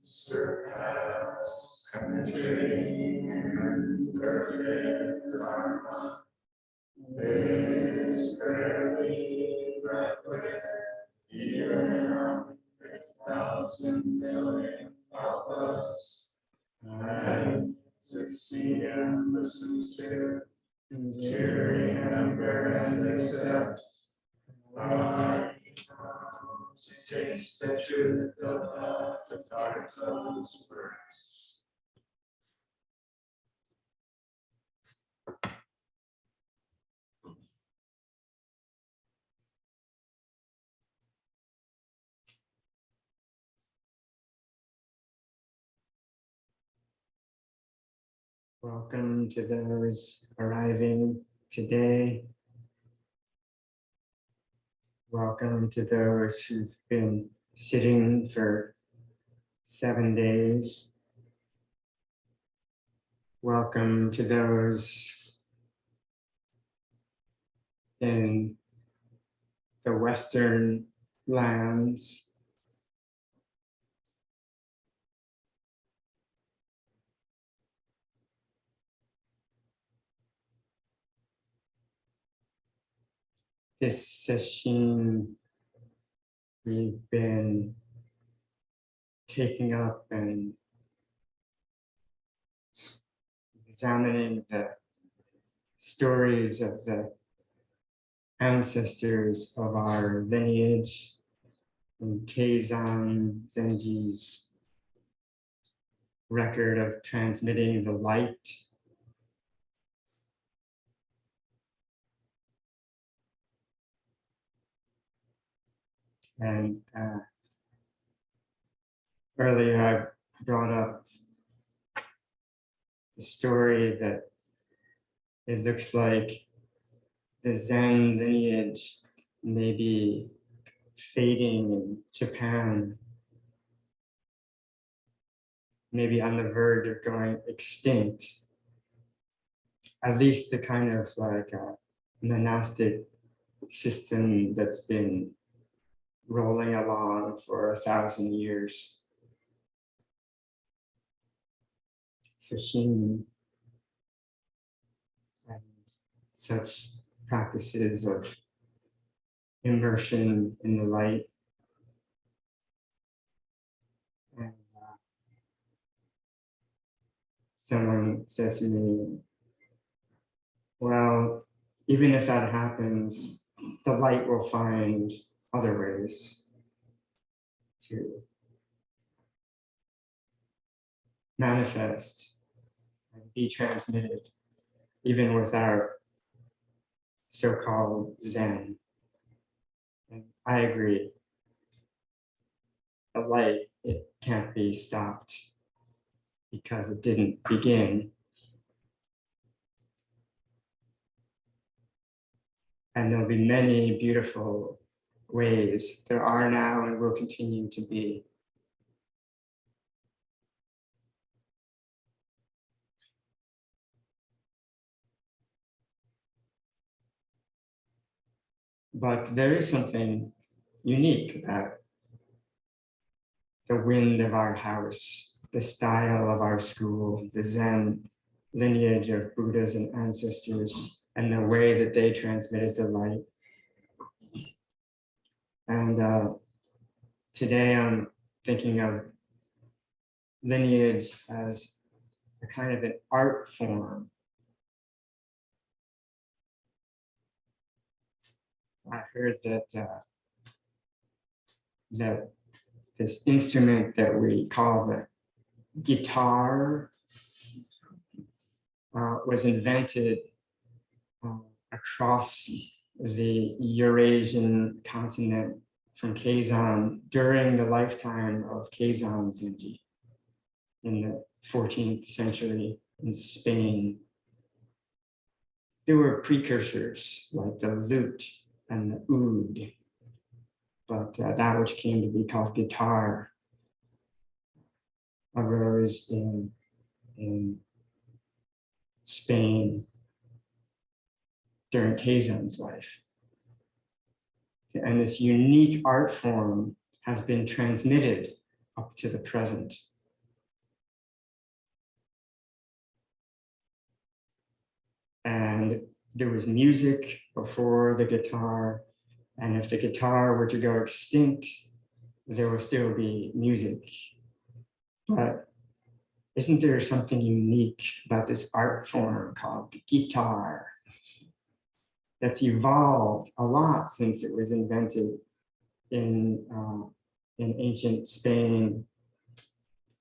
Surpass, penetrating, and perfect Dharma is rarely met with, even 100,000 million kalpas, and to see and listen to remember and accept. To taste the truth of the Tathagata's words. Welcome to those arriving today. Welcome to those who've been sitting for 7 days. Welcome to those in the Western lands. This session we've been taking up and examining the stories of the ancestors of our lineage in Keizan Zenji's record of transmitting the light. And earlier I brought up the story that it looks like the Zen lineage may be fading in Japan, maybe on the verge of going extinct. At least the kind of like a monastic system that's been rolling along for 1,000 years. Sesshin and such practices of immersion in the light. And someone said to me, well, even if that happens, the light will find other ways to manifest and be transmitted, even without so-called Zen. And I agree. The light, it can't be stopped because it didn't begin. And there'll be many beautiful ways. There are now and will continue to be. But there is something unique about the wind of our house, the style of our school, the Zen lineage of Buddhas and ancestors, and the way that they transmitted the light. And today I'm thinking of lineage as a kind of an art form. I heard that that this instrument that we call the guitar was invented across the Eurasian continent from Keizan during the lifetime of Keizan Zenji in the 14th century in Spain. There were precursors like the lute and the oud, but that which came to be called guitar arose in Spain during Keizan's life. And this unique art form has been transmitted up to the present. And there was music before the guitar, and if the guitar were to go extinct, there will still be music. But isn't there something unique about this art form called the guitar that's evolved a lot since it was invented in ancient Spain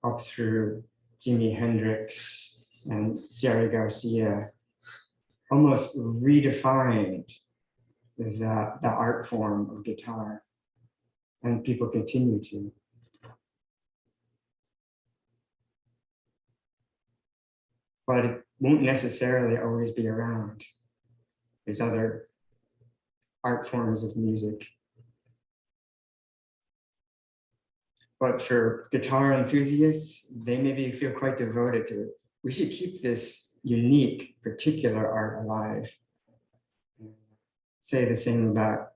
up through Jimi Hendrix and Jerry Garcia, almost redefined the art form of guitar, and people continue to. But it won't necessarily always be around. There's other art forms of music. But for guitar enthusiasts, they maybe feel quite devoted to it. We should keep this unique, particular art alive. Say the same about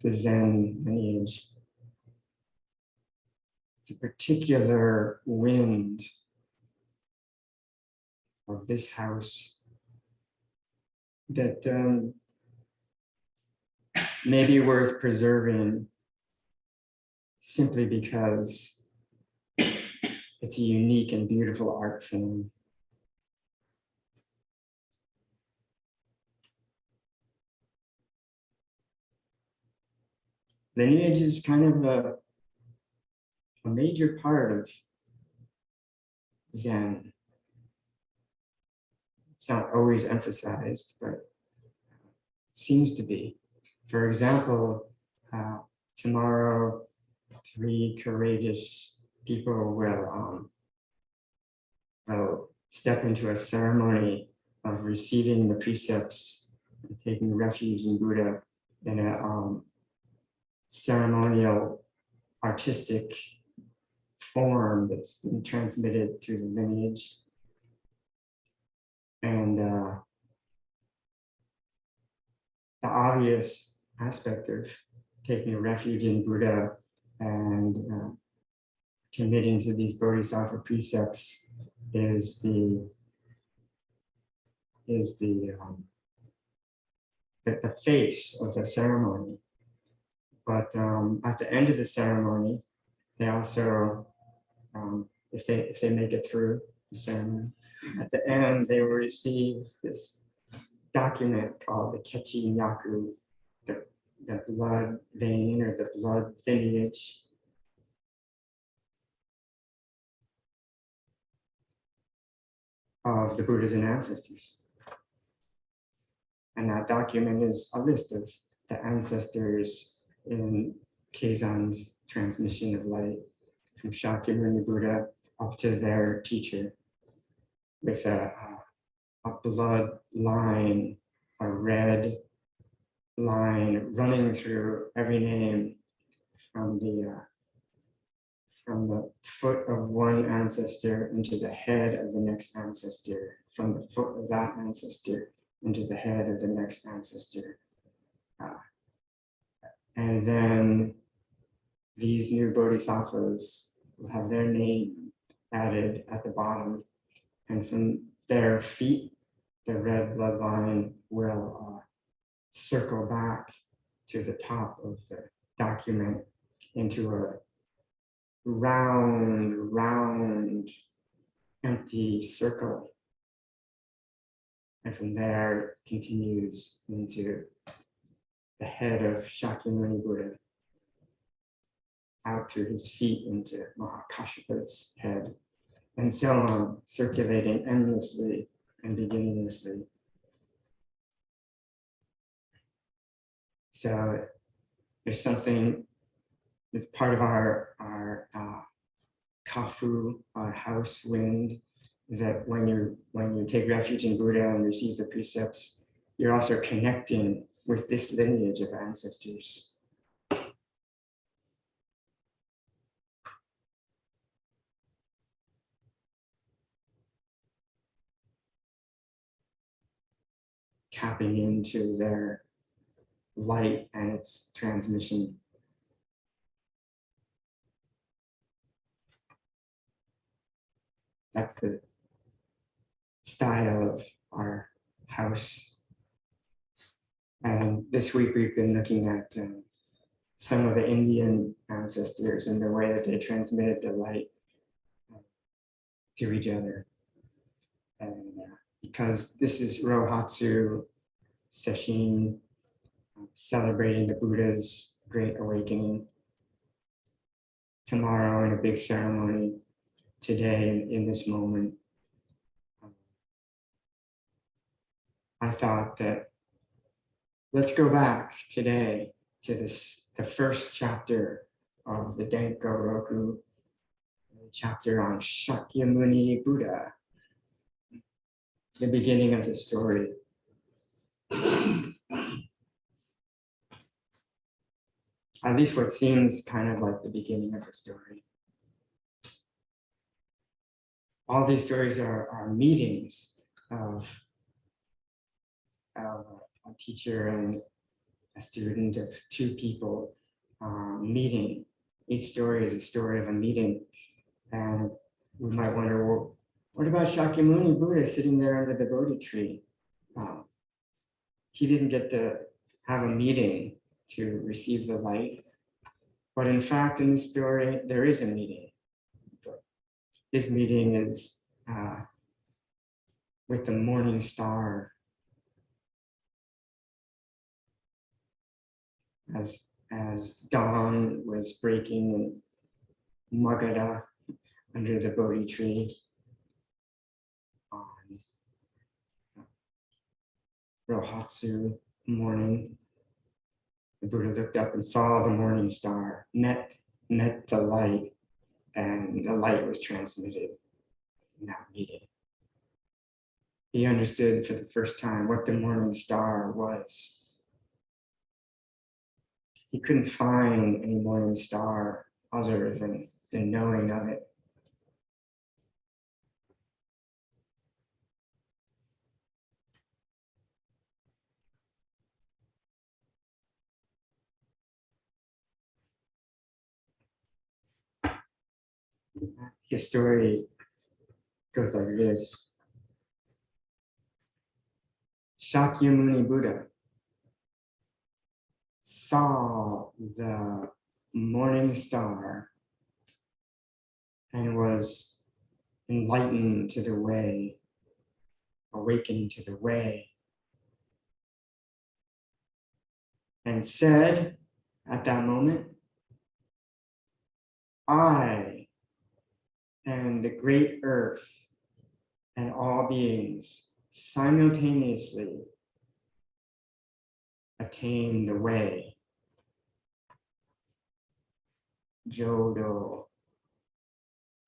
the Zen lineage. It's a particular wind of this house that may be worth preserving simply because it's a unique and beautiful art form. Lineage is kind of a major part of Zen. It's not always emphasized, but it seems to be. For example, tomorrow, 3 courageous people will step into a ceremony of receiving the precepts and taking refuge in Buddha in a ceremonial artistic form that's been transmitted through the lineage. And the obvious aspect of taking refuge in Buddha and committing to these bodhisattva precepts is the face of the ceremony. But at the end of the ceremony, they also, if they make it through the ceremony, at the end they will receive this document called the Kechi Nyaku, the blood vein or the blood lineage of the Buddhas and ancestors. And that document is a list of the ancestors in Keizan's transmission of light, from Shakyamuni Buddha up to their teacher, with a blood line, a red line running through every name from the foot of one ancestor into the head of the next ancestor, from the foot of that ancestor into the head of the next ancestor. And then these new bodhisattvas will have their name added at the bottom. And from their feet, the red bloodline will circle back to the top of the document into a round, empty circle. And from there continues into the head of Shakyamuni Buddha, out to his feet into Mahakashyapa's head, and so on, circulating endlessly and beginninglessly. So there's something that's part of our kafu, our house wind, that when you take refuge in Buddha and receive the precepts, you're also connecting with this lineage of ancestors. Tapping into their light and its transmission. That's the style of our house. And this week we've been looking at some of the Indian ancestors and the way that they transmitted the light to each other. And because this is Rohatsu Sesshin, celebrating the Buddha's great awakening, tomorrow in a big ceremony, today in this moment, I thought that let's go back today to the first chapter of the Denko Roku, the chapter on Shakyamuni Buddha, the beginning of the story. At least what seems kind of like the beginning of the story. All these stories are meetings of a teacher and a student, of two people meeting. Each story is a story of a meeting. And we might wonder, well, what about Shakyamuni Buddha sitting there under the Bodhi tree? He didn't get to have a meeting to receive the light. But in fact, in this story, there is a meeting. But this meeting is with the morning star. As dawn was breaking in Magadha under the Bodhi tree on Rohatsu morning, the Buddha looked up and saw the morning star, met the light, and the light was transmitted in that meeting. He understood for the first time what the morning star was. He couldn't find any morning star other than the knowing of it. His story goes like this. Shakyamuni Buddha saw the morning star and was enlightened to the way, awakened to the way, and said at that moment, I am the great earth and all beings simultaneously attain the way. Jodo.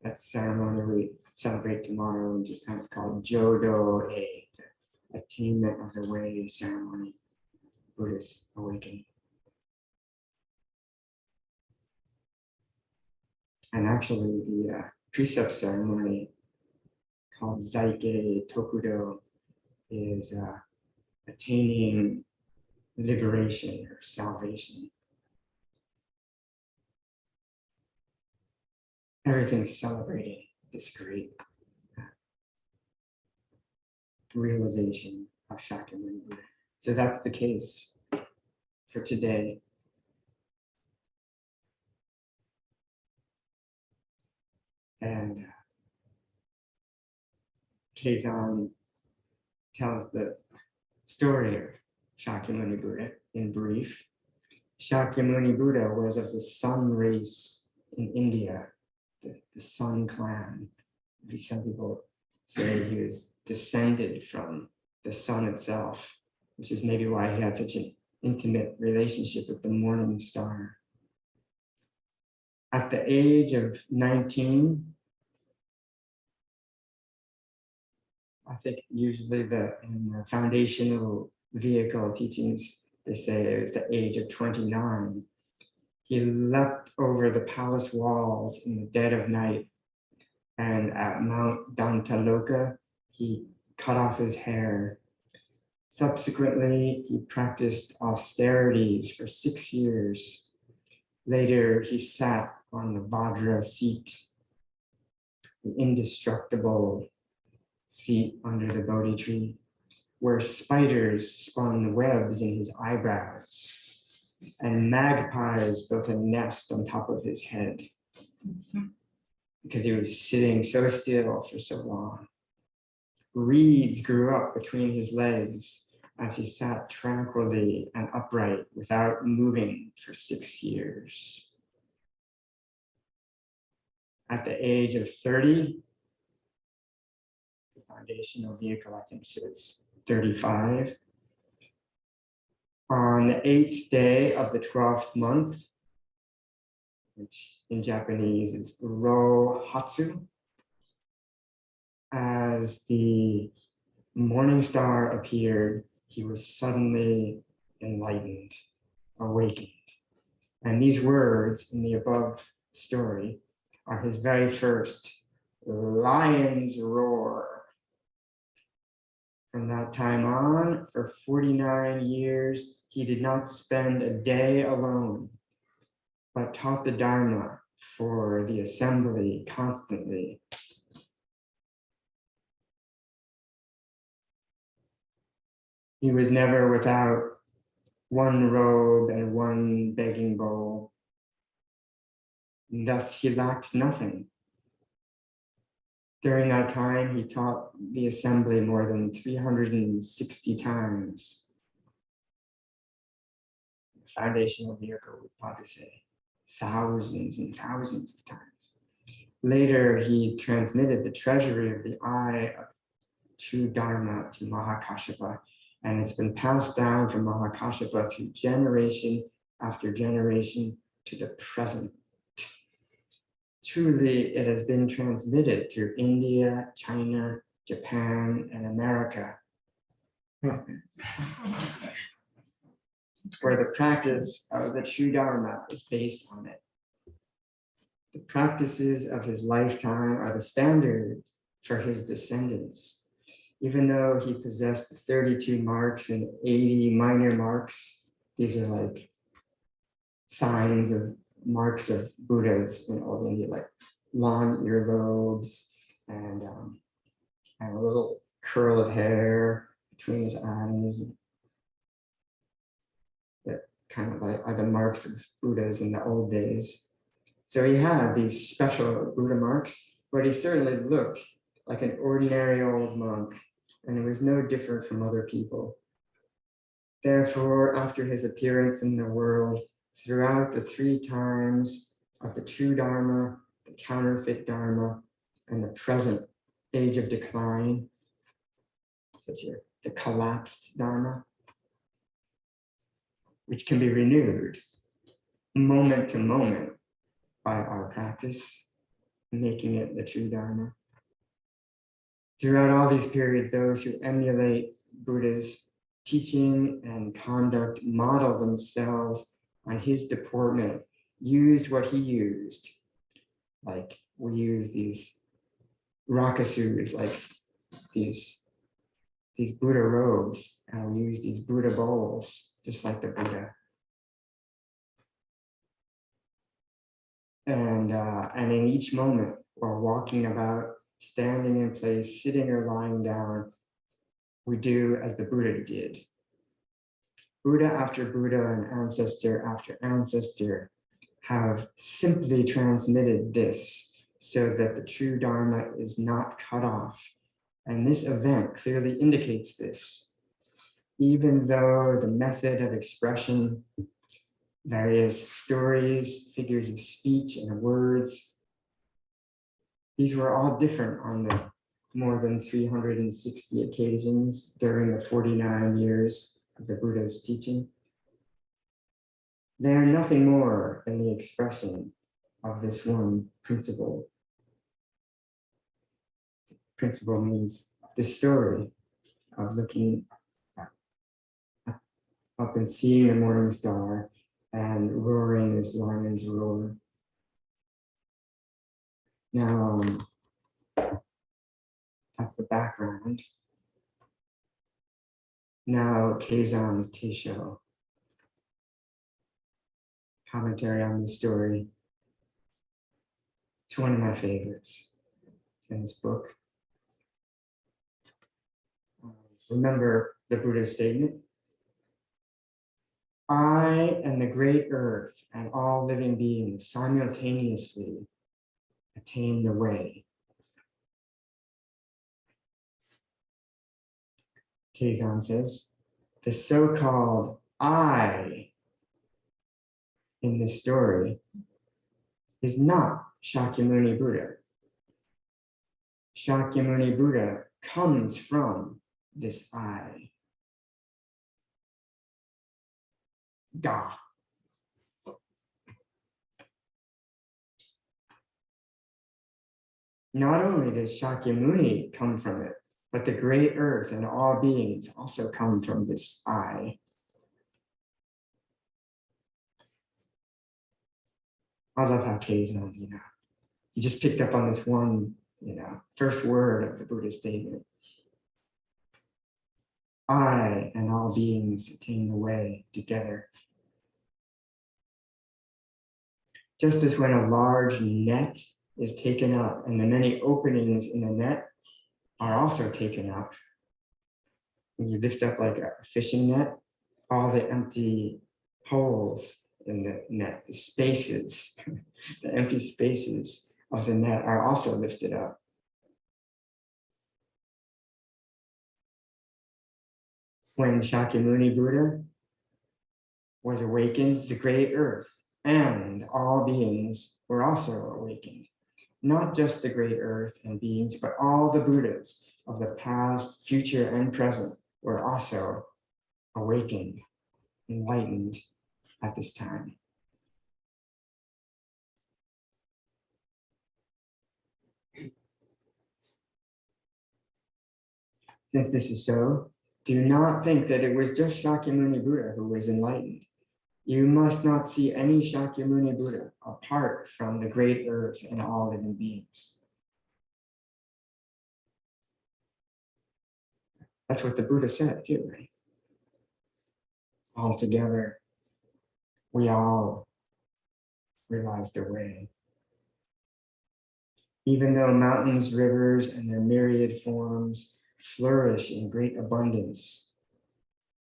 That ceremony we celebrate tomorrow in Japan. It's called Jodo-e, the attainment of the way ceremony, Buddhist awakening. And actually the precept ceremony called Zaike Tokudo is attaining liberation or salvation. everything's celebrating this great realization of Shakyamuni Buddha. So that's the case for today. And Keizan tells the story of Shakyamuni Buddha in brief. Shakyamuni Buddha was of the Sun race in India, the Sun clan. Some people say he was descended from the sun itself, which is maybe why he had such an intimate relationship with the morning star. At the age of 19, I think usually in the foundational vehicle teachings, they say it was the age of 29. He leapt over the palace walls in the dead of night, and at Mount Dantaloka, he cut off his hair. Subsequently, he practiced austerities for 6 years. Later, he sat on the Vajra seat, the indestructible seat under the Bodhi tree, where spiders spun webs in his eyebrows and magpies built a nest on top of his head because he was sitting so still for so long. Reeds grew up between his legs as he sat tranquilly and upright without moving for 6 years. At the age of 30, the foundational vehicle, I think, says 35. On the 8th day of the 12th month, which in Japanese is Rohatsu, as the morning star appeared, he was suddenly enlightened, awakened. And these words in the above story are his very first lion's roar. From that time on, for 49 years, he did not spend a day alone, but taught the Dharma for the assembly constantly. He was never without one robe and one begging bowl. And thus, he lacked nothing. During that time, he taught the assembly more than 360 times. The foundational vehicle would probably say thousands and thousands of times. Later, he transmitted the treasury of the eye of true Dharma to Mahakashyapa, and it's been passed down from Mahakashyapa through generation after generation to the present. Truly, it has been transmitted through India, China, Japan, and America, where the practice of the true Dharma is based on it. The practices of his lifetime are the standards for his descendants. Even though he possessed 32 marks and 80 minor marks, these are like signs of marks of Buddhas in old India, like long earlobes and a little curl of hair between his eyes. That kind of like are the marks of Buddhas in the old days. So he had these special Buddha marks, but he certainly looked like an ordinary old monk, and it was no different from other people. Therefore, after his appearance in the world, throughout the 3 times of the true Dharma, the counterfeit Dharma, and the present age of decline, it says here, the collapsed Dharma, which can be renewed moment to moment by our practice, making it the true Dharma. Throughout all these periods, those who emulate Buddha's teaching and conduct model themselves on his deportment, used what he used. Like we use these rakasus, like these Buddha robes, and we use these Buddha bowls, just like the Buddha. And in each moment, while walking about, standing in place, sitting or lying down, we do as the Buddha did. Buddha after Buddha and ancestor after ancestor have simply transmitted this so that the true Dharma is not cut off. And this event clearly indicates this. Even though the method of expression, various stories, figures of speech, and words, these were all different on the more than 360 occasions during the 49 years of the Buddha's teaching. They are nothing more than the expression of this one principle. Principle means the story of looking up and seeing the morning star and roaring as lions roar. Now, that's the background. Now, Keizan's Teisho. Commentary on the story. It's one of my favorites in this book. Remember the Buddha's statement? I and the great earth and all living beings simultaneously attain the way. Keizan says, the so-called I in this story is not Shakyamuni Buddha. Shakyamuni Buddha comes from this I. Da. Not only does Shakyamuni come from it, but the great earth and all beings also come from this I. I love how Keizan, he just picked up on this one, first word of the Buddha's statement. I and all beings attain the way together. Just as when a large net is taken up and the many openings in the net are also taken up. When you lift up like a fishing net, all the empty holes in the net, the spaces, the empty spaces of the net are also lifted up. When Shakyamuni Buddha was awakened, the great earth and all beings were also awakened. Not just the great earth and beings, but all the Buddhas of the past, future, and present were also awakened, enlightened at this time. Since this is so, do not think that it was just Shakyamuni Buddha who was enlightened. You must not see any Shakyamuni Buddha apart from the great earth and all living beings. That's what the Buddha said too, right? All together, we all realize the way. Even though mountains, rivers, and their myriad forms flourish in great abundance,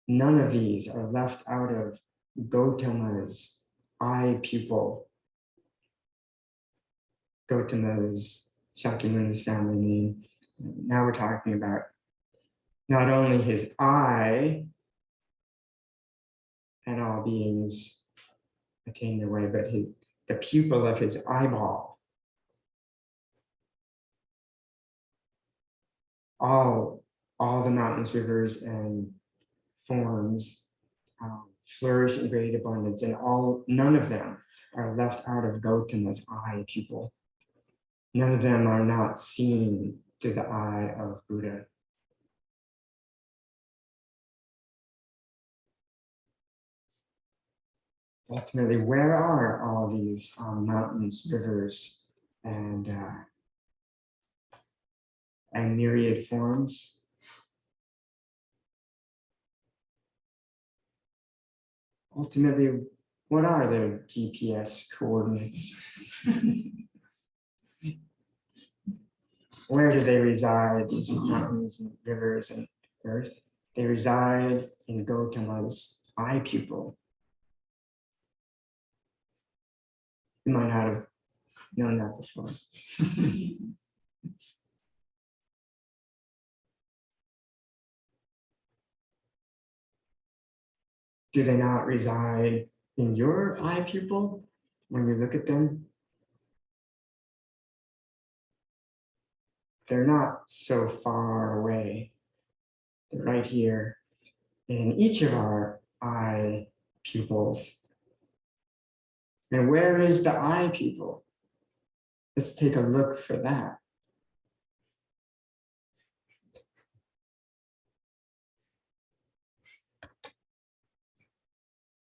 none of these are left out of Gautama's eye pupil. Gautama's Shakyamuni's family name. Now we're talking about not only his eye and all beings attain their way, but the pupil of his eyeball. All the mountains, rivers, and forms flourish in great abundance, and none of them are left out of Gautama's eye pupil. None of them are not seen through the eye of Buddha. Ultimately, where are all these mountains, rivers, and myriad forms? Ultimately, What are their GPS coordinates? Where do they reside, these mountains and rivers and earth? They reside in Gautama's eye pupil. You might not have known that before. Do they not reside in your eye pupil when you look at them? They're not so far away. They're right here in each of our eye pupils. And where is the eye pupil? Let's take a look for that.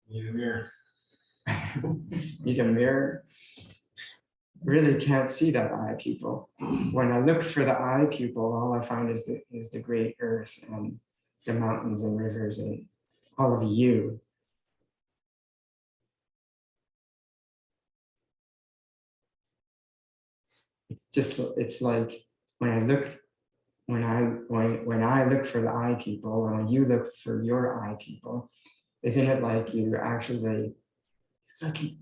Need a mirror. Need a mirror? Really can't see that eye pupil. When I look for the eye pupil, all I find is the great earth and the mountains and rivers and all of you. It's like when I look for the eye pupil, when you look for your eye pupil, isn't it like you actually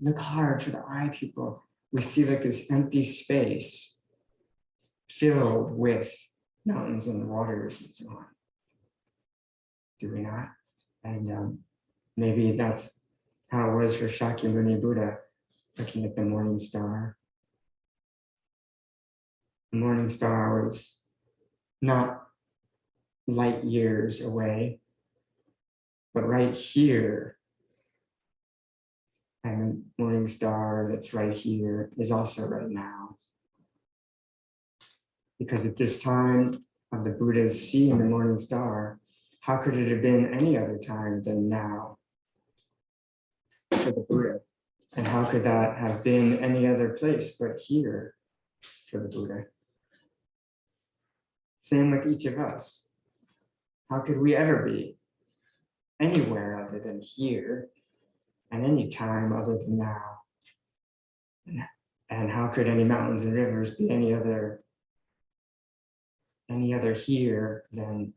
look hard for the eye pupil? We see like this empty space filled with mountains and waters and so on. Do we not? And maybe that's how it was for Shakyamuni Buddha, looking at the morning star. The morning star was not light years away, but right here. And the morning star that's right here is also right now. Because at this time of the Buddha's seeing the morning star, how could it have been any other time than now for the Buddha? And how could that have been any other place but here for the Buddha? Same with each of us. How could we ever be anywhere other than here and any time other than now? And how could any mountains and rivers be any other here than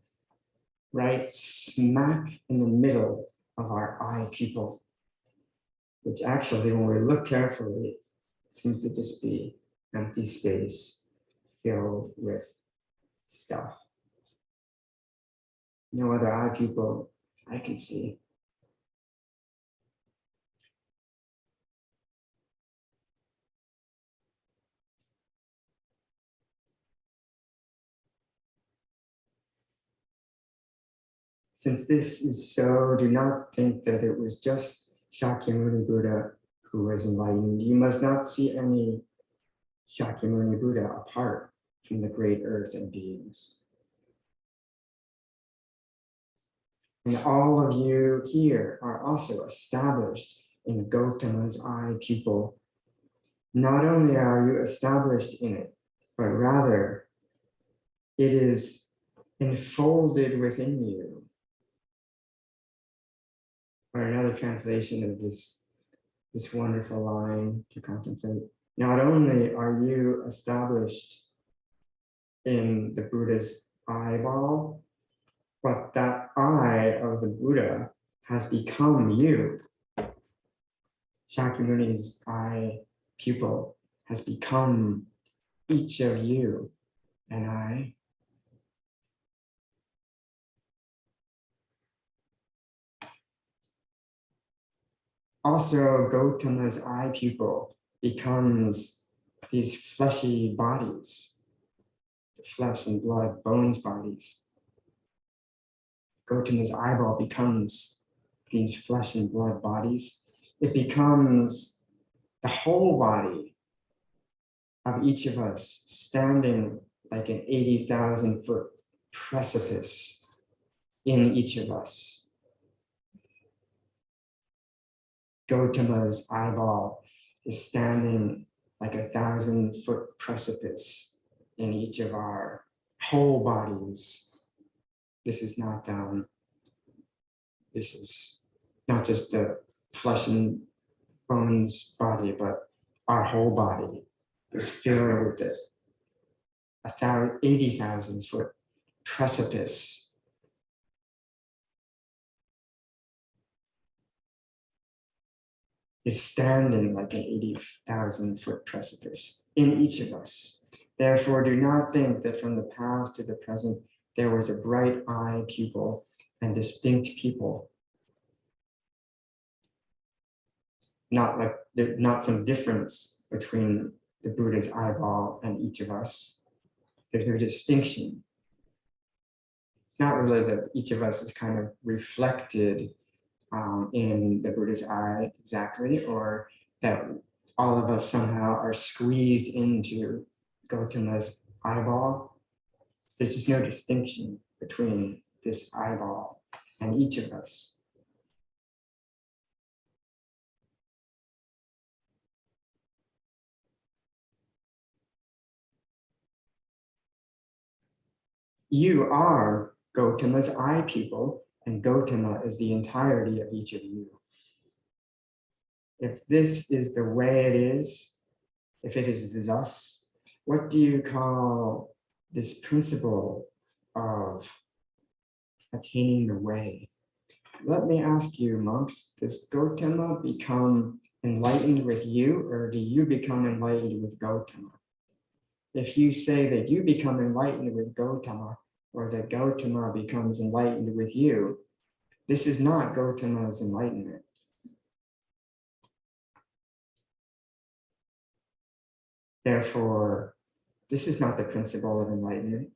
right smack in the middle of our eye pupil, which actually, when we look carefully, seems to just be empty space filled with stuff. No other eye pupil I can see. Since this is so, do not think that it was just Shakyamuni Buddha who was enlightened. You must not see any Shakyamuni Buddha apart from the great earth and beings. And all of you here are also established in Gautama's eye pupil. Not only are you established in it, but rather it is enfolded within you. Or another translation of this wonderful line to contemplate. Not only are you established in the Buddha's eyeball, but that eye of the Buddha has become you. Shakyamuni's eye pupil has become each of you and I. Also, Gautama's eye pupil becomes these fleshy bodies, flesh and blood, bones bodies. Gautama's eyeball becomes these flesh and blood bodies. It becomes the whole body of each of us standing like an 80,000 foot precipice in each of us. Gautama's eyeball is standing like 1,000 foot precipice in each of our whole bodies. This is not just the flesh and bones body, but our whole body is filled with this 80,000 foot precipice. Is standing like an 80,000 foot precipice in each of us. Therefore, do not think that from the past to the present, there was a bright eye pupil and distinct people. Not some difference between the Buddha's eyeball and each of us. There's no distinction. It's not really that each of us is kind of reflected in the Buddha's eye exactly, or that all of us somehow are squeezed into Gautama's eyeball. There's just no distinction between this eyeball and each of us. You are Gautama's eye pupil, and Gautama is the entirety of each of you. If this is the way it is, if it is thus, what do you call this principle of attaining the way? Let me ask you, monks, does Gautama become enlightened with you, or do you become enlightened with Gautama? If you say that you become enlightened with Gautama, or that Gautama becomes enlightened with you, this is not Gautama's enlightenment. Therefore, this is not the principle of enlightenment.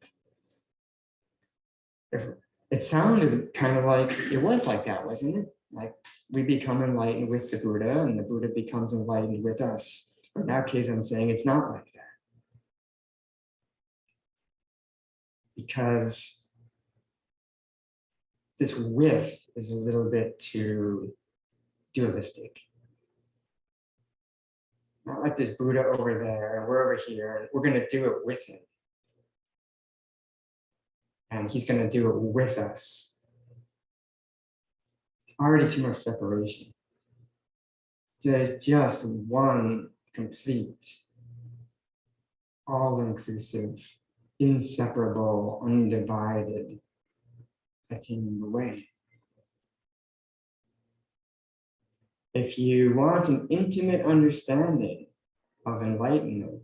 It sounded kind of like it was like that, wasn't it? Like we become enlightened with the Buddha and the Buddha becomes enlightened with us. But now Keizan's saying it's not like that. Because this with is a little bit too dualistic. Not like this Buddha over there and we're over here and we're going to do it with him. And he's going to do it with us. It's already too much separation. There's just one complete, all-inclusive, inseparable, undivided attaining the way. If you want an intimate understanding of enlightenment,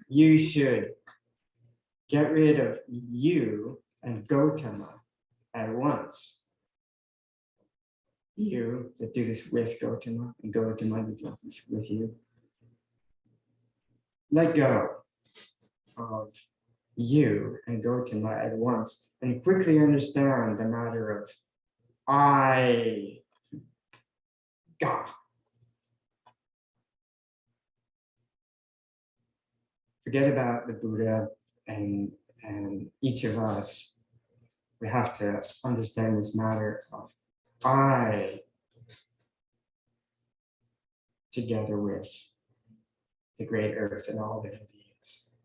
you should get rid of you and Gautama at once. You that do this with Gautama and Gautama that does this with you. Let go of you and Gautama at once and quickly understand the matter of I, God. Forget about the Buddha and each of us. We have to understand this matter of I together with the great earth and all living beings.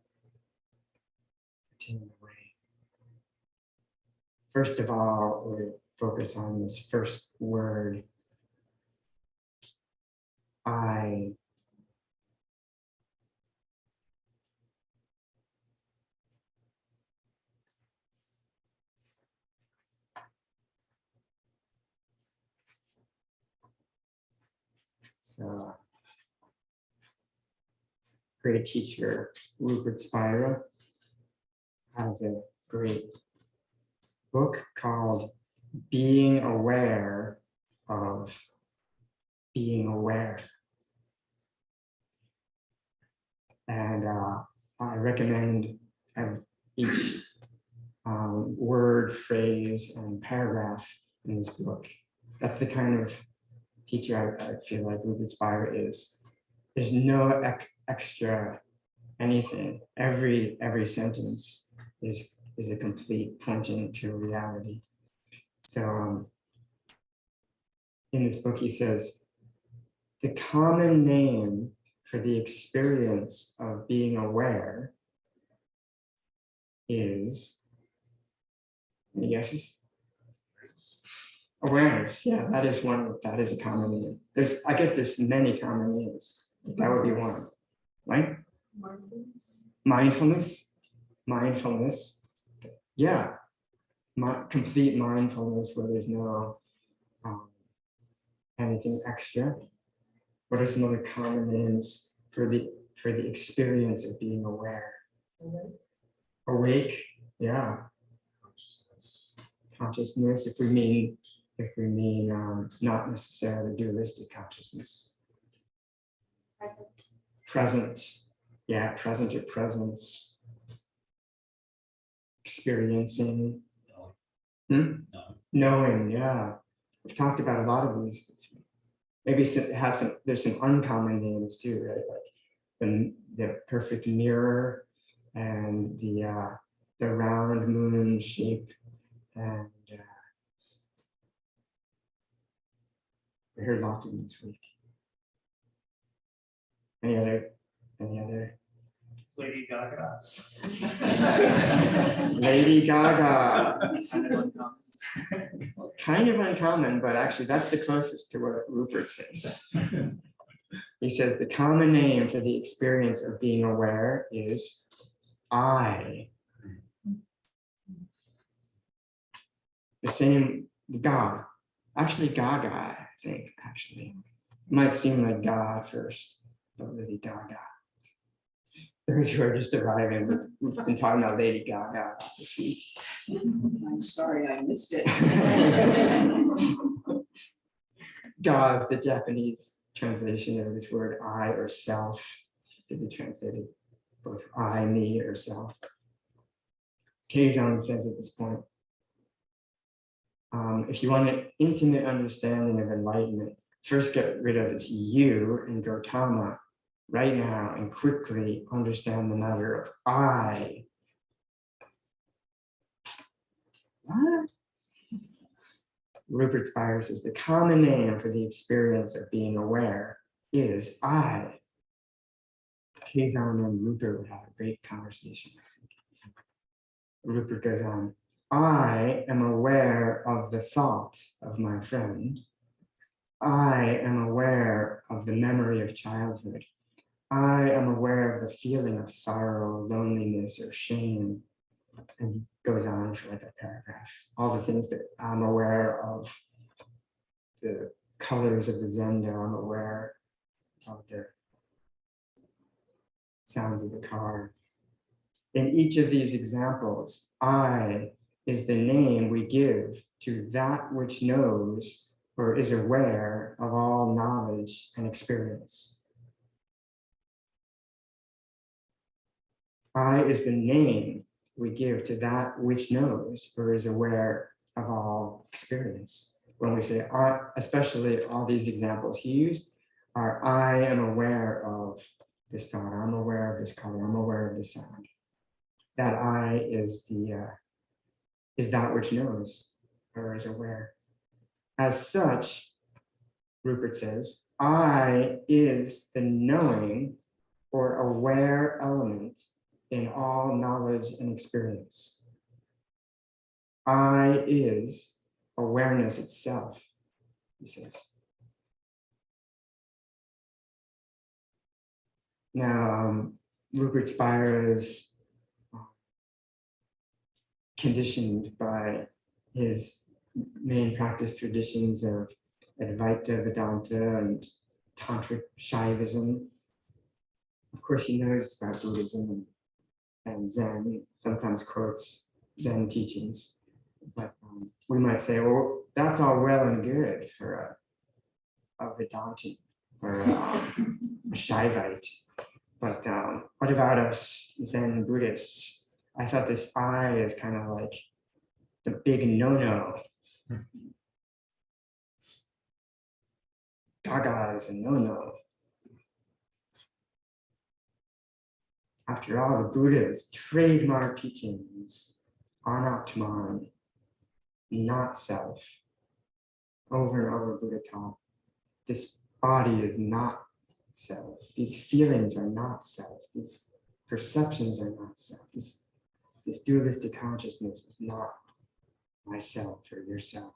Attaining the way. First of all, we focus on this first word, I. So, great teacher, Rupert Spira, has a great book called Being Aware of Being Aware. And I recommend each word, phrase, and paragraph in this book. That's the kind of teacher I feel like Rupert Spira is. There's no extra anything. Every sentence is a complete pointing to reality. So in this book, he says, the common name for the experience of being aware is, any guesses? Awareness, yeah, that is one. That is a common name. I guess there's many common names. That would be one, right? Mindfulness, mindfulness, yeah, complete mindfulness where there's no anything extra. What are some other common names for the experience of being aware? Awake, yeah. Consciousness. If we mean not necessarily dualistic consciousness. Present, yeah, present or presence. Experiencing. Knowing, yeah. We've talked about a lot of these this week. Maybe it has there's some uncommon names too, right? Like the perfect mirror and the round moon shape, and we heard lots of them this week. Any other? Lady Gaga. Lady Gaga. Kind of uncommon, but actually that's the closest to what Rupert says. He says the common name for the experience of being aware is I. The same Ga. Actually Gaga, I think, actually. It might seem like Ga at first, but really Gaga. Those who are just arriving, we've been talking about Lady Gaga this week. I'm sorry I missed it. Ga is the Japanese translation of this word I or self, to be translated both I, me, or self. Keizan says at this point, if you want an intimate understanding of enlightenment, first get rid of its you and Gautama right now and quickly understand the matter of I. What? Rupert Spire says the common name for the experience of being aware is I. Keizan and Rupert would have a great conversation, I think. Rupert goes on, I am aware of the thought of my friend. I am aware of the memory of childhood. I am aware of the feeling of sorrow, loneliness, or shame. And he goes on for like a paragraph. All the things that I'm aware of, the colors of the zendo, I'm aware of the sounds of the car. In each of these examples, I is the name we give to that which knows or is aware of all knowledge and experience. I is the name we give to that which knows or is aware of all experience. When we say I, especially all these examples he used are I am aware of this thought, I'm aware of this color, I'm aware of this sound. That I is that which knows or is aware. As such, Rupert says, I is the knowing or aware element in all knowledge and experience. I is awareness itself, he says. Now, Rupert Spire is conditioned by his main practice traditions of Advaita Vedanta and Tantric Shaivism. Of course, he knows about Buddhism and Zen, sometimes quotes Zen teachings. But we might say, well, that's all well and good for a Vedanti or a Shaivite. But what about us Zen Buddhists? I thought this I is kind of like the big no-no. Gaga is a no-no. After all, the Buddha's trademark teachings, anatman, not self. Over and over, Buddha taught, this body is not self. These feelings are not self. These perceptions are not self. This dualistic consciousness is not myself or yourself.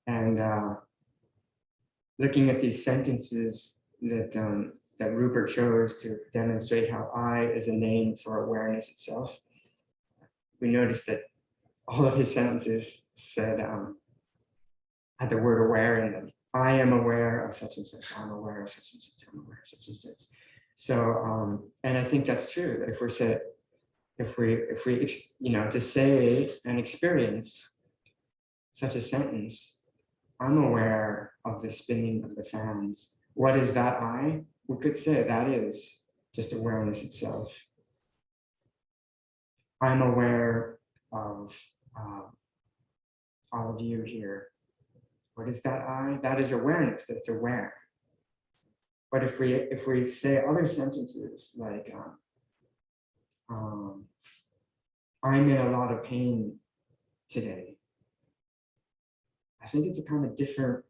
And looking at these sentences that Rupert chose to demonstrate how I is a name for awareness itself, we noticed that all of his sentences said, had the word aware in them. I am aware of such and such, I'm aware of such and such, I'm aware of such and such. So, and I think that's true, that if we, to say and experience such a sentence, I'm aware of the spinning of the fans. What is that I? We could say that is just awareness itself. I'm aware of all of you here. What is that I? That is awareness that's aware. But if we say other sentences like, I'm in a lot of pain today, I think it's a kind of different,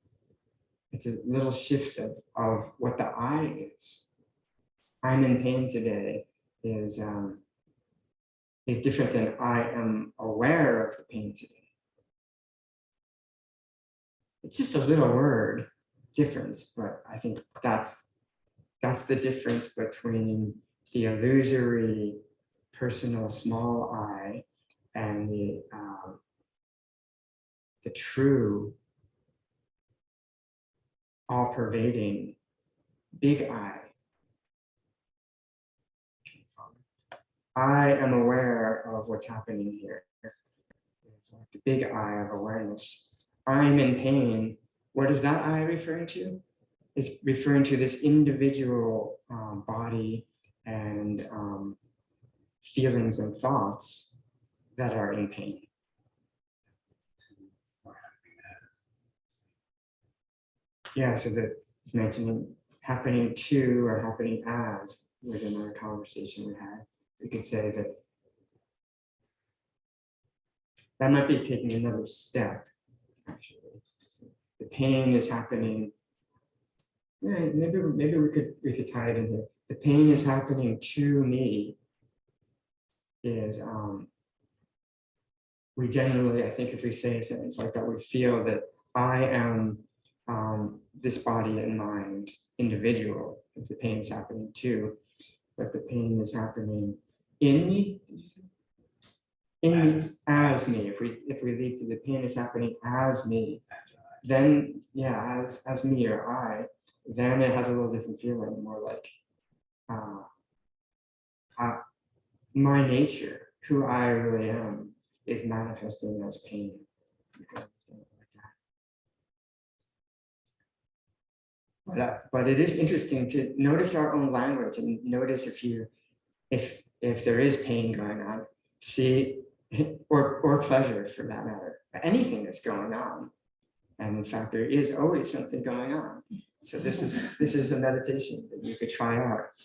it's a little shift of what the I is. I'm in pain today is different than I am aware of the pain today. It's just a little word difference, but I think that's the difference between the illusory personal small I and the true all-pervading big I. I am aware of what's happening here. It's like the big I of awareness. I'm in pain. What is that I referring to? It's referring to this individual body and feelings and thoughts that are in pain. Yeah, so that it's mentioning happening to or happening as within our conversation we had. We could say that might be taking another step, actually. The pain is happening. Yeah, maybe we could tie it in here. The pain is happening to me is we generally, I think if we say a sentence like that, we feel that I am this body and mind individual, if the pain is happening to, but the pain is happening in me, did you say? In me, as me. If we lead to the pain is happening as me, then yeah, as me or I, then it has a little different feeling, more like my nature, who I really am, is manifesting as pain. But it is interesting to notice our own language and notice if there is pain going on, see, or pleasure for that matter, anything that's going on. And in fact, there is always something going on. So this is a meditation that you could try out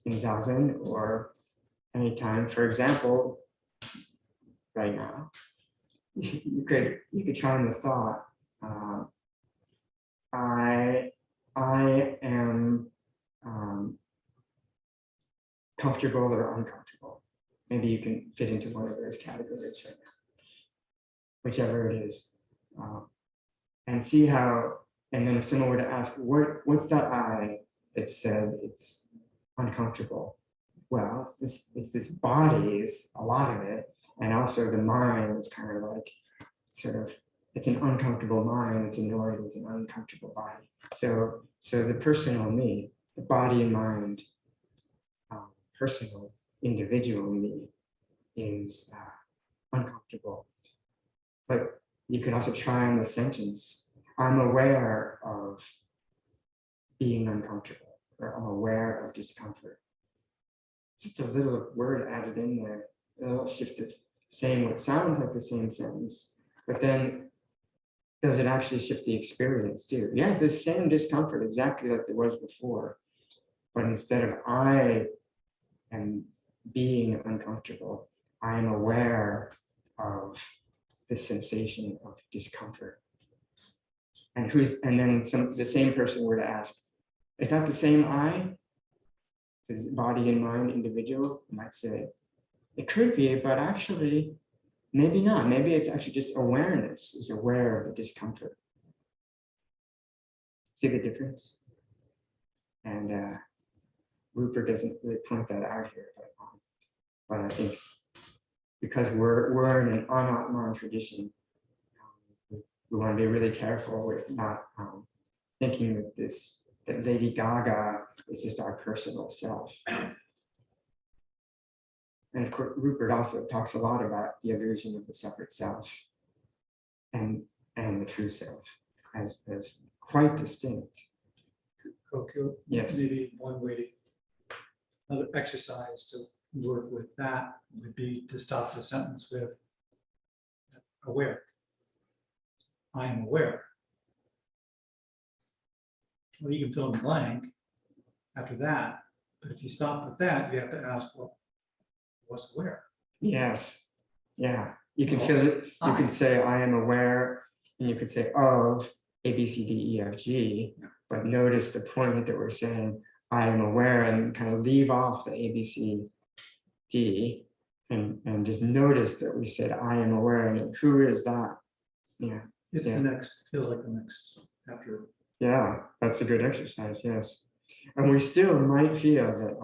in Zazen or anytime. For example, right now, you could try in the thought, I am comfortable or uncomfortable. Maybe you can fit into one of those categories right now, whichever it is. And see how, and then if someone were to ask, what's that I that said it's uncomfortable? Well, it's this body, is a lot of it, and also the mind is kind of like, it's an uncomfortable mind, it's annoyed, it's an uncomfortable body. So the personal me, the body and mind, personal, individual me is uncomfortable. But you could also try on the sentence, I'm aware of being uncomfortable, or I'm aware of discomfort. Just a little word added in there, a little shift of saying what sounds like the same sentence, but then does it actually shift the experience too? You have the same discomfort exactly like there was before, but instead of I am being uncomfortable, I am aware of the sensation of discomfort. And then the same person were to ask, is that the same I? Is body and mind individual? I might say, it could be, but actually, maybe not. Maybe it's actually just awareness is aware of the discomfort. See the difference? And Rupert doesn't really point that out here, but I think because we're in an Anatman tradition, we want to be really careful with not thinking that Lady Gaga is just our personal self. And of course, Rupert also talks a lot about the illusion of the separate self and the true self as quite distinct. Kokyo, Yes. maybe one way to, another exercise to work with that would be to stop the sentence with aware. I am aware. Well, you can fill in the blank after that, but if you stop with that, you have to ask, well, what's aware? Yes. Yeah. You can Well, feel it. You I. can say I am aware, and you could say of A, B, C, D, E, F, G. Yeah. But notice the point that we're saying I am aware, and kind of leave off the A, B, C, D, and just notice that we said I am aware, and who is that? Yeah. It's Yeah. the next, feels like the next after. Yeah, that's a good exercise. Yes, and we still might feel that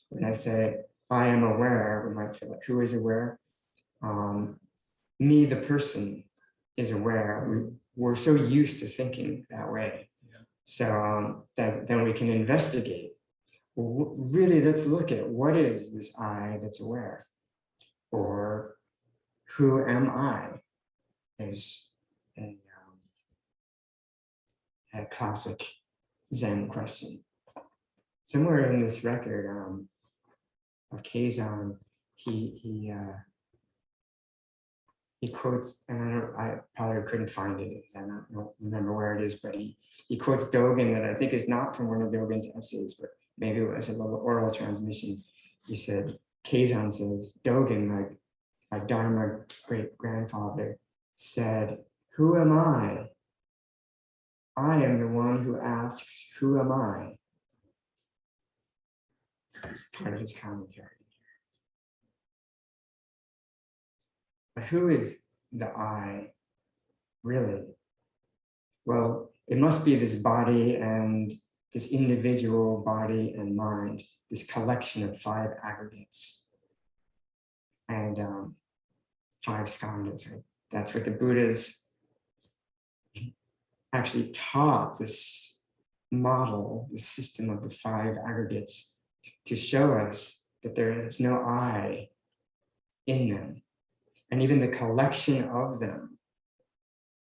when I say I am aware, we might feel like who is aware? Me, the person, is aware. We're so used to thinking that way. Yeah. So then we can investigate. Well, really, let's look at what is this I that's aware, or who am I? Is a classic Zen question. Somewhere in this record of Keizan, he quotes, and I probably couldn't find it because I don't remember where it is, but he quotes Dogen that I think is not from one of Dogen's essays, but maybe it was a little oral transmission. He said, Keizan says, Dogen, my Dharma great grandfather, said, "Who am I? I am the one who asks, who am I?" It's part of his commentary. But who is the I really? Well, it must be this body and this individual body and mind, this collection of 5 aggregates and 5 skandhas, right? That's what the Buddhas actually taught, this model, the system of the 5 aggregates, to show us that there is no I in them. And even the collection of them,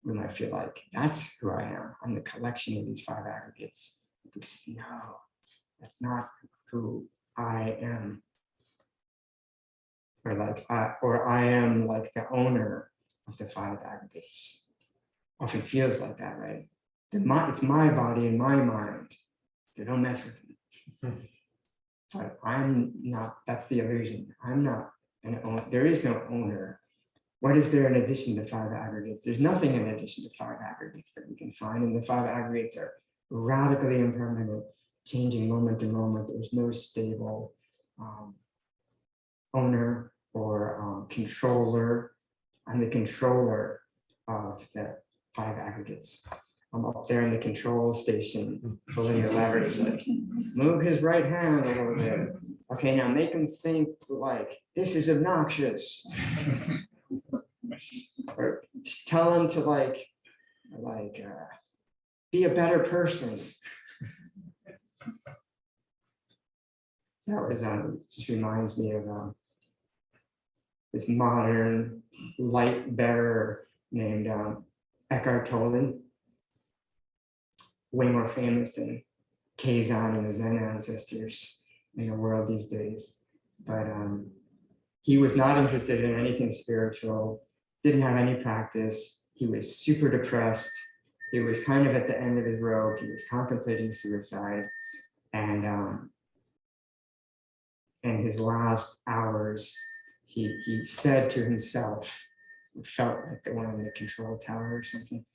we might feel like that's who I am. I'm the collection of these 5 aggregates. Because no, that's not who I am. Or I am like the owner of the 5 aggregates. Often feels like that, right? It's my body and my mind, so don't mess with me. But I'm not, that's the illusion. I'm not an owner. There is no owner. What is there in addition to 5 aggregates? There's nothing in addition to 5 aggregates that we can find. And the 5 aggregates are radically impermanent, changing moment to moment. There's no stable owner or controller. I'm the controller of the 5 aggregates. I'm up there in the control station, pulling the levers, like, move his right hand a little bit. Okay, now make him think like, this is obnoxious. Or tell him to be a better person. That was just reminds me of this modern light bearer named Eckhart Tolle, way more famous than Keizan and the Zen ancestors in the world these days. But he was not interested in anything spiritual, didn't have any practice. He was super depressed. He was kind of at the end of his rope. He was contemplating suicide. And in his last hours, he said to himself, it felt like the one in the control tower or something.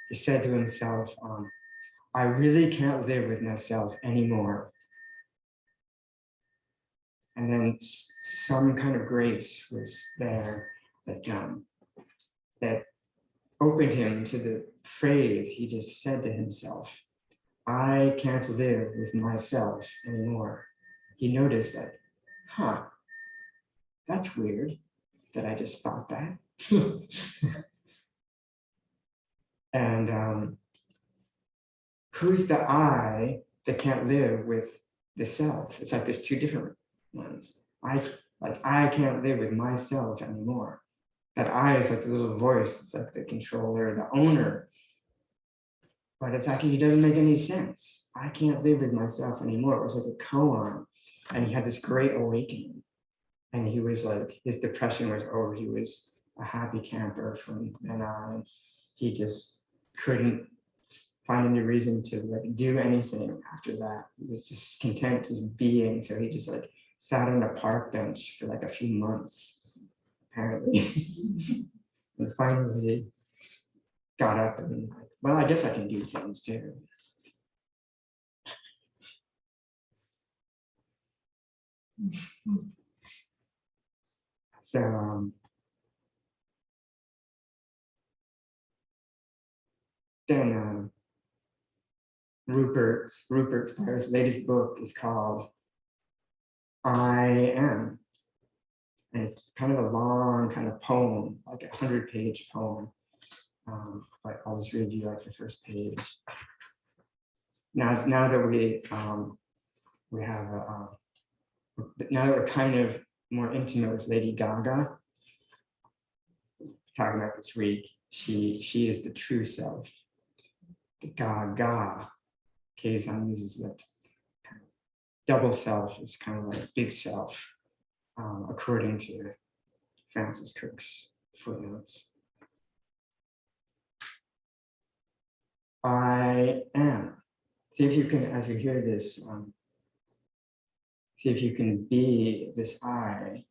He said to himself, I really can't live with myself anymore. And then some kind of grace was there that opened him to the phrase he just said to himself, I can't live with myself anymore, he noticed that, that's weird that I just thought that. And who's the I that can't live with the self? It's like there's two different ones. I can't live with myself anymore. That I is like the little voice, it's like the controller, the owner. But it's actually, it doesn't make any sense. I can't live with myself anymore. It was like a koan. And he had this great awakening. And he was like, his depression was over. He was a happy camper from then on. He just couldn't find any reason to like do anything after that. He was just content just being. So he just like sat on a park bench for like a few months, apparently. And finally got up and like, well, I guess I can do things too. So then Rupert Spira's latest book is called I Am. And it's kind of a long kind of poem, like 100-page poem. But I'll just read you like the first page. Now that we have now that we're kind of more intimate with Lady Gaga, talking about this week, she is the true self. The Gaga, Keizan uses that kind of double self. It's kind of like big self, according to Francis Crick's footnotes. I am. See if you can, as you hear this, see if you can be this I.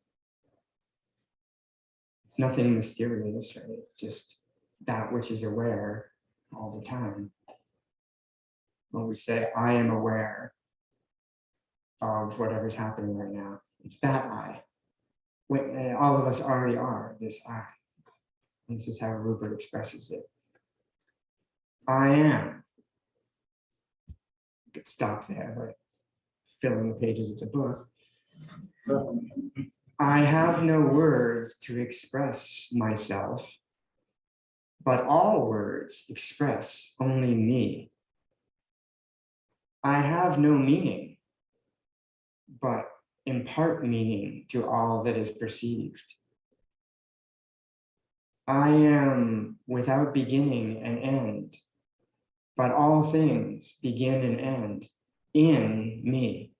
It's nothing mysterious, right? It's just that which is aware all the time. When we say, I am aware of whatever's happening right now, it's that I. All of us already are this I. And this is how Rupert expresses it. I am. You could stop there, but filling the pages of the book. I have no words to express myself, but all words express only me. I have no meaning, but impart meaning to all that is perceived. I am without beginning and end, but all things begin and end in me.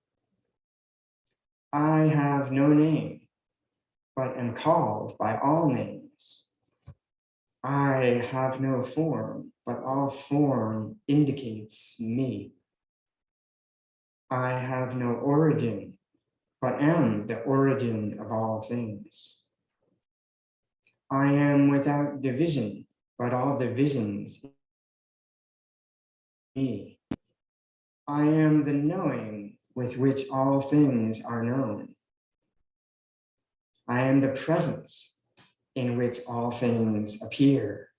I have no name, but am called by all names. I have no form, but all form indicates me. I have no origin, but am the origin of all things. I am without division, but all divisions in me. I am the knowing with which all things are known. I am the presence in which all things appear.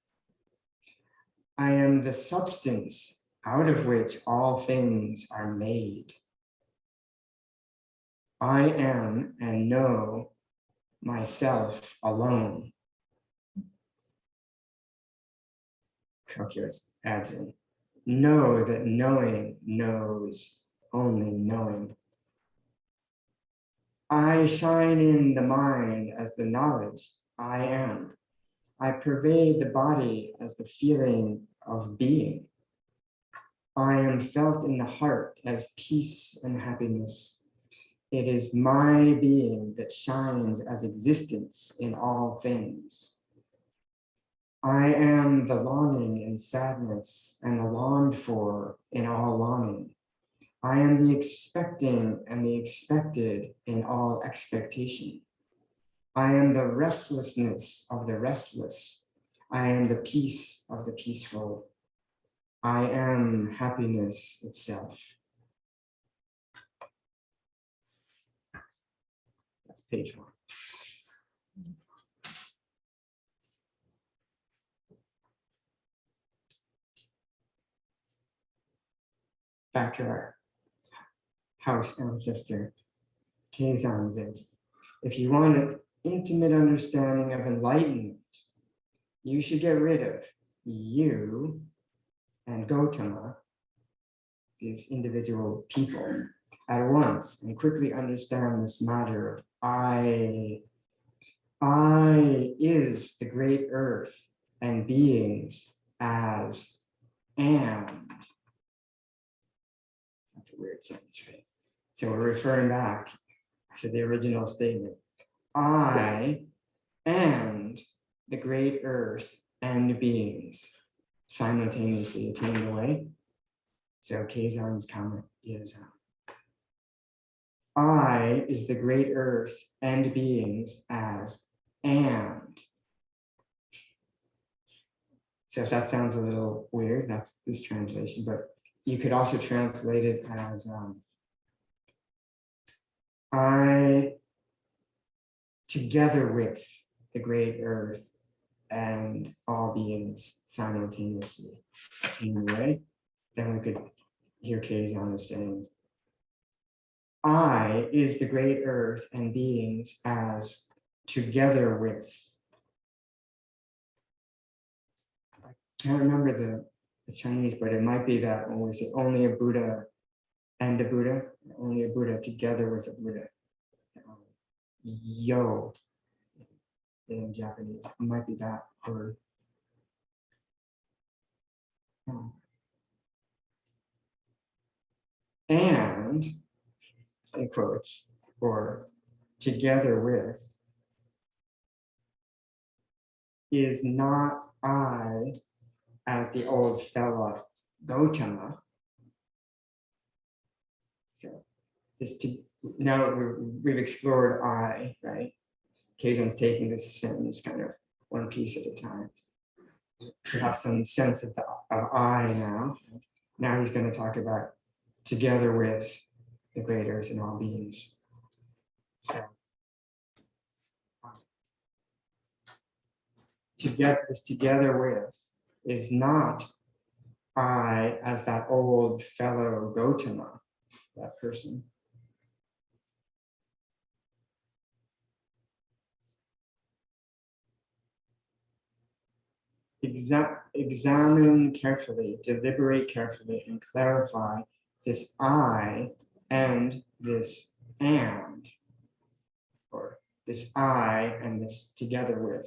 I am the substance out of which all things are made. I am and know myself alone. Kokyo adds in, know that knowing knows only knowing. I shine in the mind as the knowledge I am. I pervade the body as the feeling of being. I am felt in the heart as peace and happiness. It is my being that shines as existence in all things. I am the longing and sadness and the longed for in all longing. I am the expecting and the expected in all expectation. I am the restlessness of the restless. I am the peace of the peaceful. I am happiness itself. That's page 1. back to our house ancestor, Keizan Zenji. If you want an intimate understanding of enlightenment, you should get rid of you and Gautama, these individual people, at once and quickly understand this matter of I is the great earth and beings as and. That's a weird sentence, right? So we're referring back to the original statement. I and the great earth and beings simultaneously attain away. So Keizan's comment is I is the great earth and beings as and. So if that sounds a little weird, that's this translation, but you could also translate it as I together with the great earth and all beings simultaneously in a way. Then we could hear Keizan is saying, I is the great earth and beings as together with. I can't remember the Chinese, but it might be that when we say only a Buddha and a Buddha, only a Buddha together with a Buddha. Yo, in Japanese, it might be that word. And, in quotes, or together with, is not I as the old fella Gautama. So this now we've explored I, right? Keizan's taking this sentence kind of one piece at a time. We have some sense of I now. Now he's going to talk about together with the great earth and all beings. So together with is not I as that old fellow Gautama, that person. Examine carefully, deliberate carefully, and clarify this I and this and, or this I and this together with.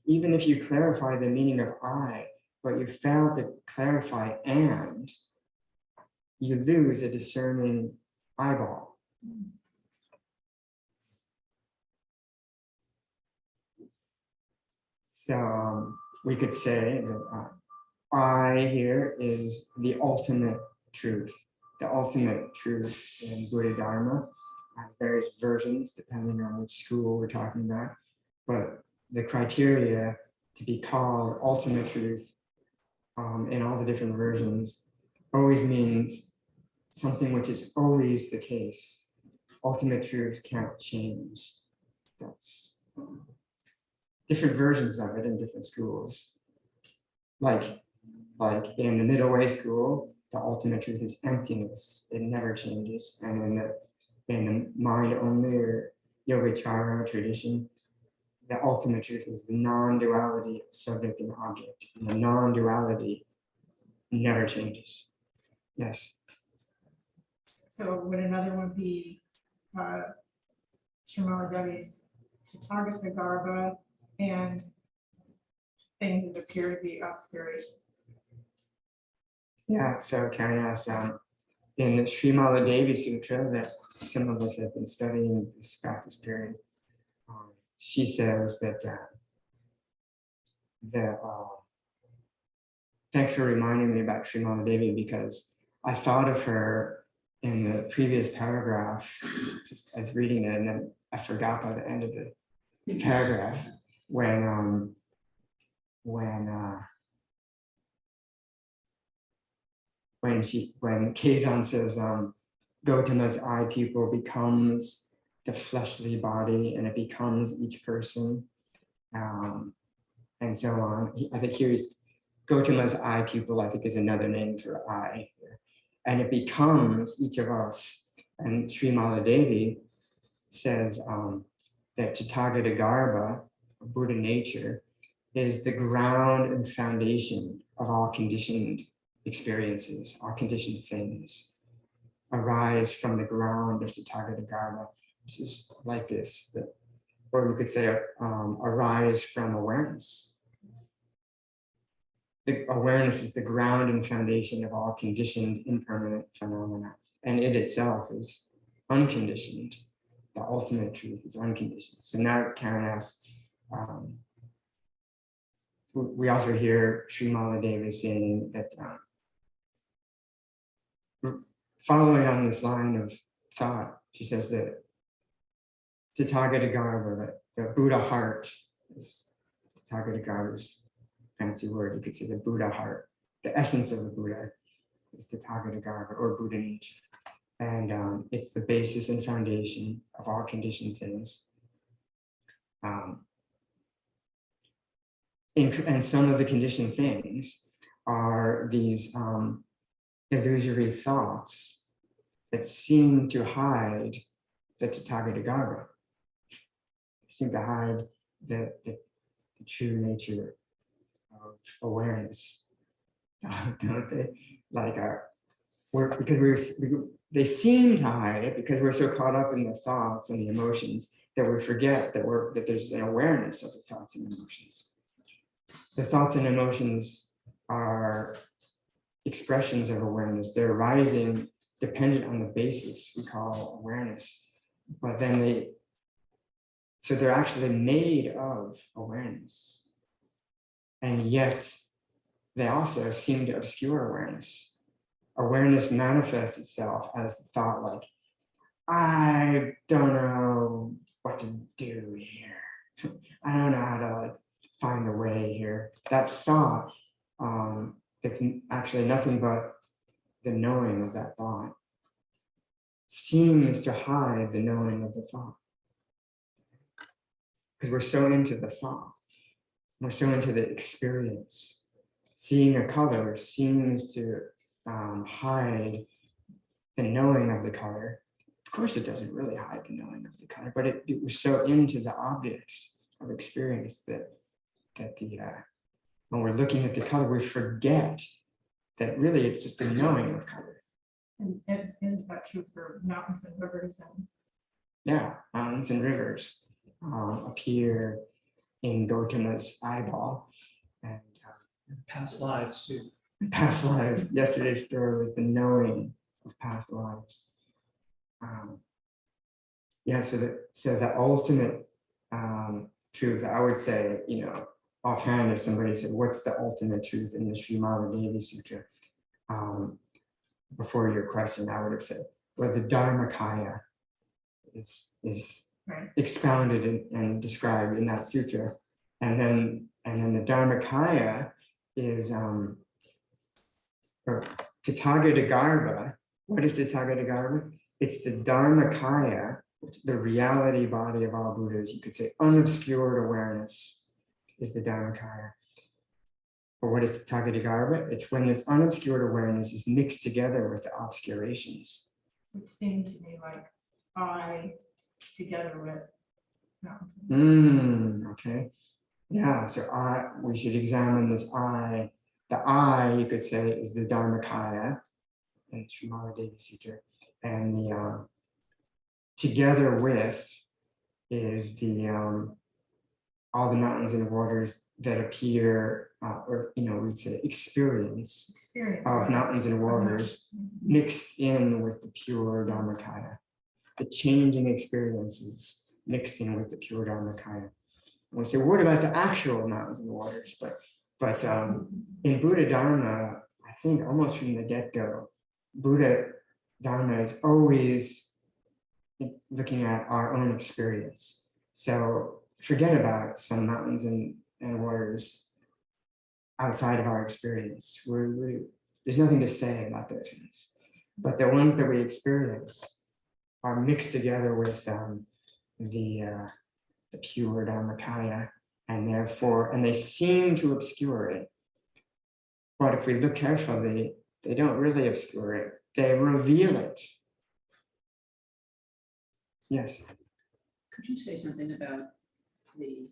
Even if you clarify the meaning of I, but you fail to clarify and, you lose a discerning eyeball. So we could say that I here is the ultimate truth. The ultimate truth in Buddha Dharma has various versions depending on which school we're talking about. But the criteria to be called ultimate truth in all the different versions always means something which is always the case. Ultimate truth can't change. That's different versions of it in different schools. Like in the middle way school, the ultimate truth is emptiness. It never changes. And in the mind only or Yogacara tradition, the ultimate truth is the non-duality of subject and object. And the non-duality never changes. Yes. So would another one be Srimala Devi's Tathagata Garbha and things that appear to be obscurations? Yeah, so can I ask, in the Srimala Devi Sutra that some of us have been studying this practice period, she says that thanks for reminding me about Srimala Devi, because I thought of her in the previous paragraph, just as reading it, and then I forgot by the end of the paragraph when Keizan says Gautama's eye pupil becomes the fleshly body and it becomes each person, and so on. I think here is Gautama's eye pupil, I think, is another name for eye. and it becomes each of us. And Sri Maladevi says that Tathagata Garbha, Buddha nature, is the ground and foundation of all conditioned experiences, all conditioned things arise from the ground of Tathagata Garbha. This is like this, or you could say arise from awareness. The awareness is the ground and foundation of all conditioned impermanent phenomena, and it itself is unconditioned. The ultimate truth is unconditioned. So now Karen asks, we also hear Sri Maladevi saying that following on this line of thought, she says that Tathagata Garbha, the Buddha heart, is Tathagata Garbha's fancy word. You could say the Buddha heart, the essence of the Buddha is Tathagata Garbha, or Buddha nature. And it's the basis and foundation of all conditioned things. And some of the conditioned things are these illusory thoughts that seem to hide the Tathagata Garbha, seem to hide the true nature of awareness, don't they? Like they seem to hide it because we're so caught up in the thoughts and the emotions that we forget that there's an awareness of the thoughts and emotions. The thoughts and emotions are expressions of awareness. They're arising dependent on the basis we call awareness, but then so they're actually made of awareness, and yet they also seem to obscure awareness. Awareness manifests itself as the thought like, I don't know what to do here. I don't know how to find the way here. That thought, it's actually nothing but the knowing of that thought, seems to hide the knowing of the thought. Because we're so into the thought, we're so into the experience. Seeing a color seems to hide the knowing of the color. Of course, it doesn't really hide the knowing of the color, but we're so into the objects of experience that when we're looking at the color, we forget that really it's just the knowing of color. And isn't that true for mountains and rivers? And yeah, mountains and rivers appear in Gautama's eyeball, and Past lives too. past lives. Yesterday's story was the knowing of past lives. Yeah, so the ultimate truth, I would say, offhand, if somebody said, "What's the ultimate truth in the Sri Maladevi Sutra?" Before your question, I would have said, well, the Dharmakaya is right. expounded and described in that sutra, and then the Dharmakaya is Tathagata Garbha. What is Tathagata Garbha? It's the Dharmakaya, the reality body of all Buddhas. You could say unobscured awareness is the Dharmakaya. But what is Tathagata Garbha? It's when this unobscured awareness is mixed together with the obscurations. Which seemed to me like I together with mountains. Okay. Yeah, so we should examine this I. The I, you could say, is the Dharmakaya in the Sri Maladevi Sutra. And the together with is the all the mountains and waters that appear, or we'd say experience of right. mountains and waters mixed in with the pure Dharmakaya. The changing experiences mixed in with the pure Dharmakaya. And we say, what about the actual mountains and waters? But in Buddha Dharma, I think almost from the get-go, Buddha Dharma is always looking at our own experience. So forget about some mountains and waters outside of our experience. There's nothing to say about those ones. But the ones that we experience are mixed together with the pure Dharmakaya, and they seem to obscure it. But if we look carefully, They don't really obscure it. They reveal it. Yes. Could you say something about the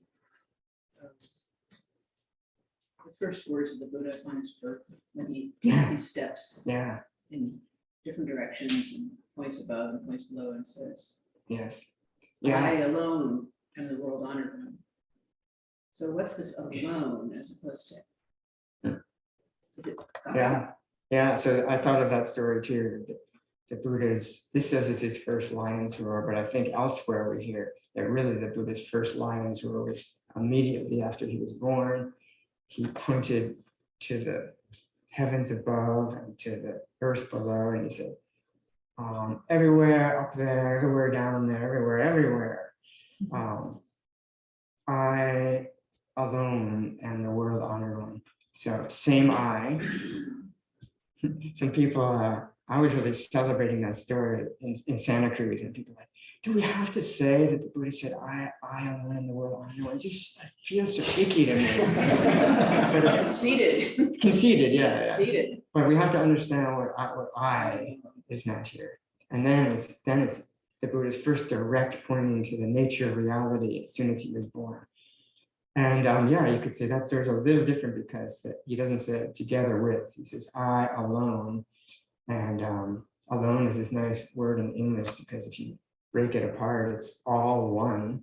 first words of the Buddha on his birth, when he takes these steps Yeah. in different directions and points above and points below and says, Yes. I Yeah. alone am the world honored one. So what's this alone as opposed to? Is it? Yeah. Yeah. So I thought of that story too. The Buddha's, this says it's his first lion's roar, but I think elsewhere we hear that really the Buddha's first lion's roar was immediately after he was born. He pointed to the heavens above and to the earth below, and he said, everywhere up there, everywhere down there, everywhere. I alone am the world honored one. So same I. Some people, I was really celebrating that story in Santa Cruz, and people were like, do we have to say that the Buddha said, I alone am the world honored one? It just feels so icky to me. But Conceited. Conceited, yeah. Conceited. But we have to understand what I is meant here. And then it's the Buddha's first direct pointing to the nature of reality as soon as he was born. And yeah, you could say that story's a little different because he doesn't say it together with, he says, I alone. And alone is this nice word in English because if you break it apart, it's all one.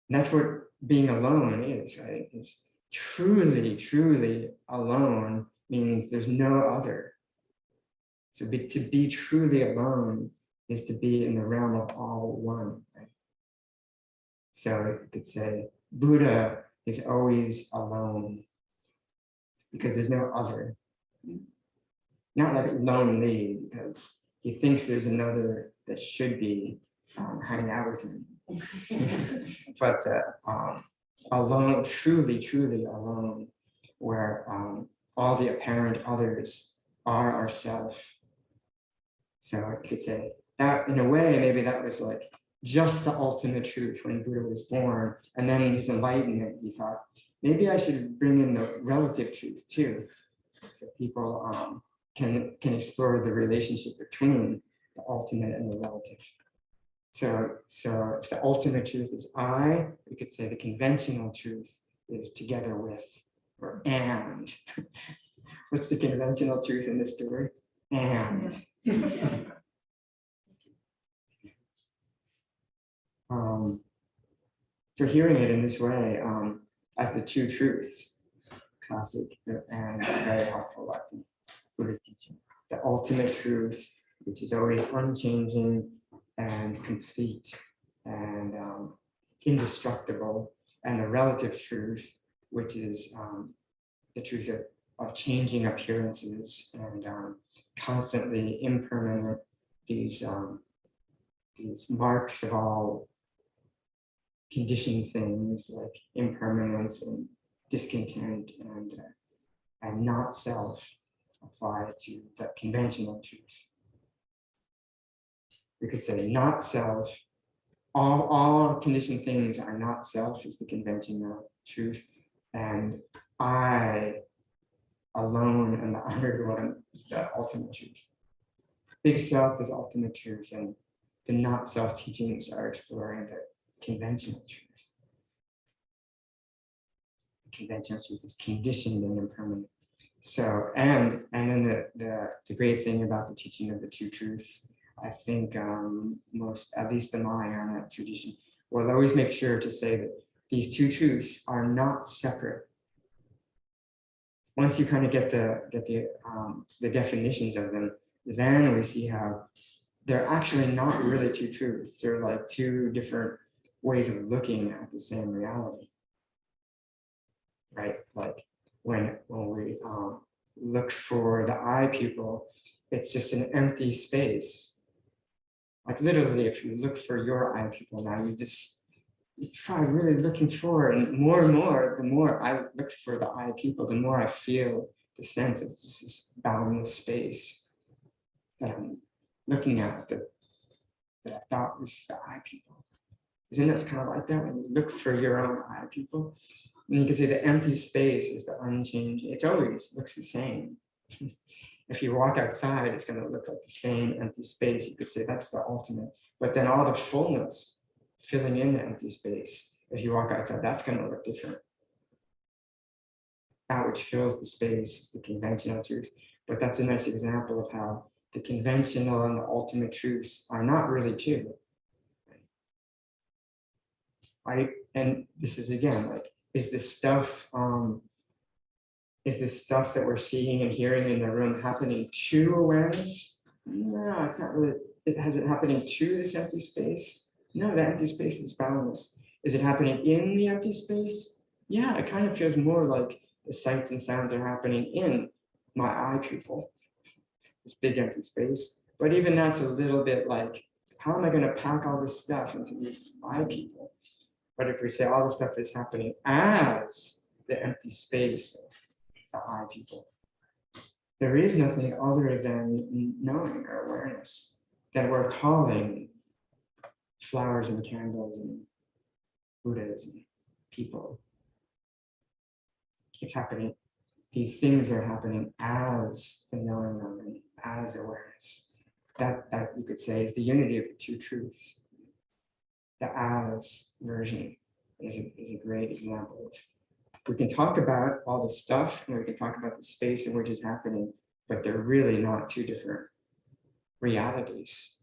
And that's what being alone is, right? It's truly, truly alone means there's no other. So to be truly alone is to be in the realm of all one, right? So you could say Buddha is always alone because there's no other. Not like lonely because he thinks there's another that should be hanging out with him. But alone, truly, truly alone, where all the apparent others are ourself. So I could say that in a way, maybe that was like just the ultimate truth when Buddha was born. And then in his enlightenment, he thought, maybe I should bring in the relative truth too. So people can explore the relationship between the ultimate and the relative. So if the ultimate truth is I, we could say the conventional truth is together with, or and. What's the conventional truth in this story? And. So hearing it in this way as the two truths, classic and very helpful, I think, Buddhist teaching. The ultimate truth, which is always unchanging and complete and indestructible, and the relative truth, which is the truth of changing appearances and constantly impermanent, these marks of all conditioned things like impermanence and discontent and not self apply to the conventional truth. We could say not self, all conditioned things are not self is the conventional truth, and I alone am the honored one is the ultimate truth. Big self is ultimate truth, and the not self teachings are exploring the conventional truth. The conventional truth is conditioned and impermanent. So, and then the great thing about the teaching of the two truths, I think most, at least the Mahayana tradition, will always make sure to say that these two truths are not separate. Once you kind of get the definitions of them, then we see how they're actually not really two truths. They're like two different ways of looking at the same reality, right? Like when we look for the eye pupil, it's just an empty space. Like literally, if you look for your eye pupil now, you try really looking for it, and more, the more I look for the eye pupil, the more I feel the sense of just this boundless space that I'm looking at that I thought was the eye pupil. Isn't it kind of like that when you look for your own eye pupil? And you can say the empty space is the unchanging. It always looks the same. If you walk outside, it's going to look like the same empty space. You could say that's the ultimate. But then all the fullness filling in the empty space, if you walk outside, that's going to look different. That which fills the space is the conventional truth. But that's a nice example of how the conventional and the ultimate truths are not really two. Right? And this is again, like, is this stuff that we're seeing and hearing in the room happening to awareness? No, it's not really. Has it happening to this empty space? No, the empty space is boundless. Is it happening in the empty space? Yeah, it kind of feels more like the sights and sounds are happening in my eye pupil, this big empty space. But even that's a little bit like, how am I going to pack all this stuff into this eye pupil? But if we say all the stuff is happening as the empty space of the eye pupil, there is nothing other than knowing or awareness that we're calling flowers and candles and Buddhas and people. It's happening. These things are happening as the knowing moment, as awareness. That you could say is the unity of the two truths. The as version is a great example of. We can talk about all the stuff and we can talk about the space in which it's happening, but they're really not two different realities.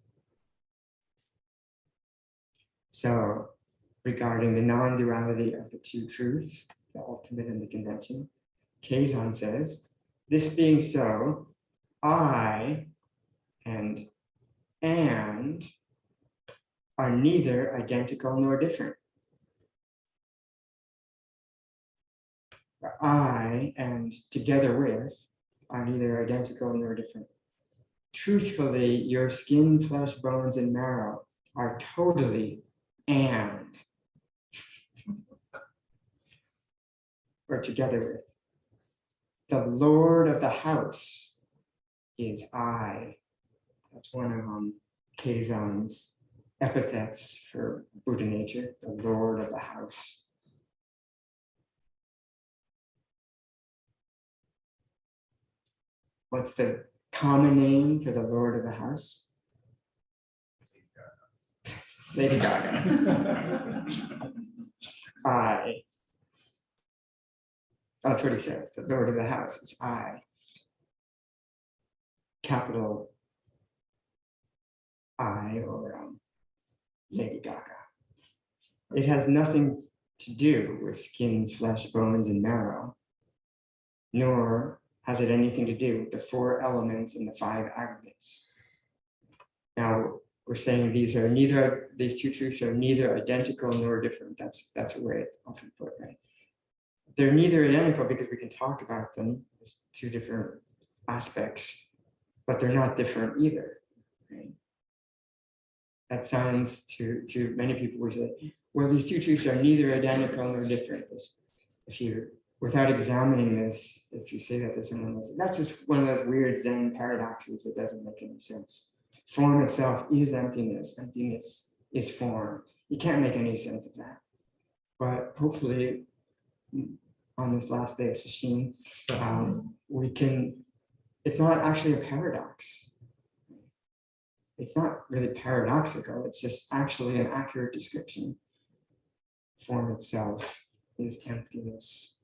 So, regarding the non-duality of the two truths, the ultimate and the convention, Keizan says, this being so, I and are neither identical nor different. I and together with are neither identical nor different. Truthfully, your skin, flesh, bones, and marrow are totally and, or together with. The Lord of the house is I. That's one of Keizan's epithets for Buddha nature, the Lord of the house. What's the common name for the Lord of the house? Lady Gaga. I. That's what he says. The Lord of the house is I. Capital I, or Lady Gaga. It has nothing to do with skin, flesh, bones, and marrow, nor has it anything to do with the four elements and the five aggregates. Now, we're saying these two truths are neither identical nor different. That's a way it's often put, right? They're neither identical because we can talk about them as two different aspects, but they're not different either, right? That sounds to many people, we say, well, these two truths are neither identical nor different. If you, without examining this, if you say that to someone else, that's just one of those weird Zen paradoxes that doesn't make any sense. Form itself is emptiness. Emptiness is form. You can't make any sense of that. But hopefully, on this last day of Sesshin, we can, it's not actually a paradox. It's not really paradoxical, it's just actually an accurate description. Form itself is emptiness.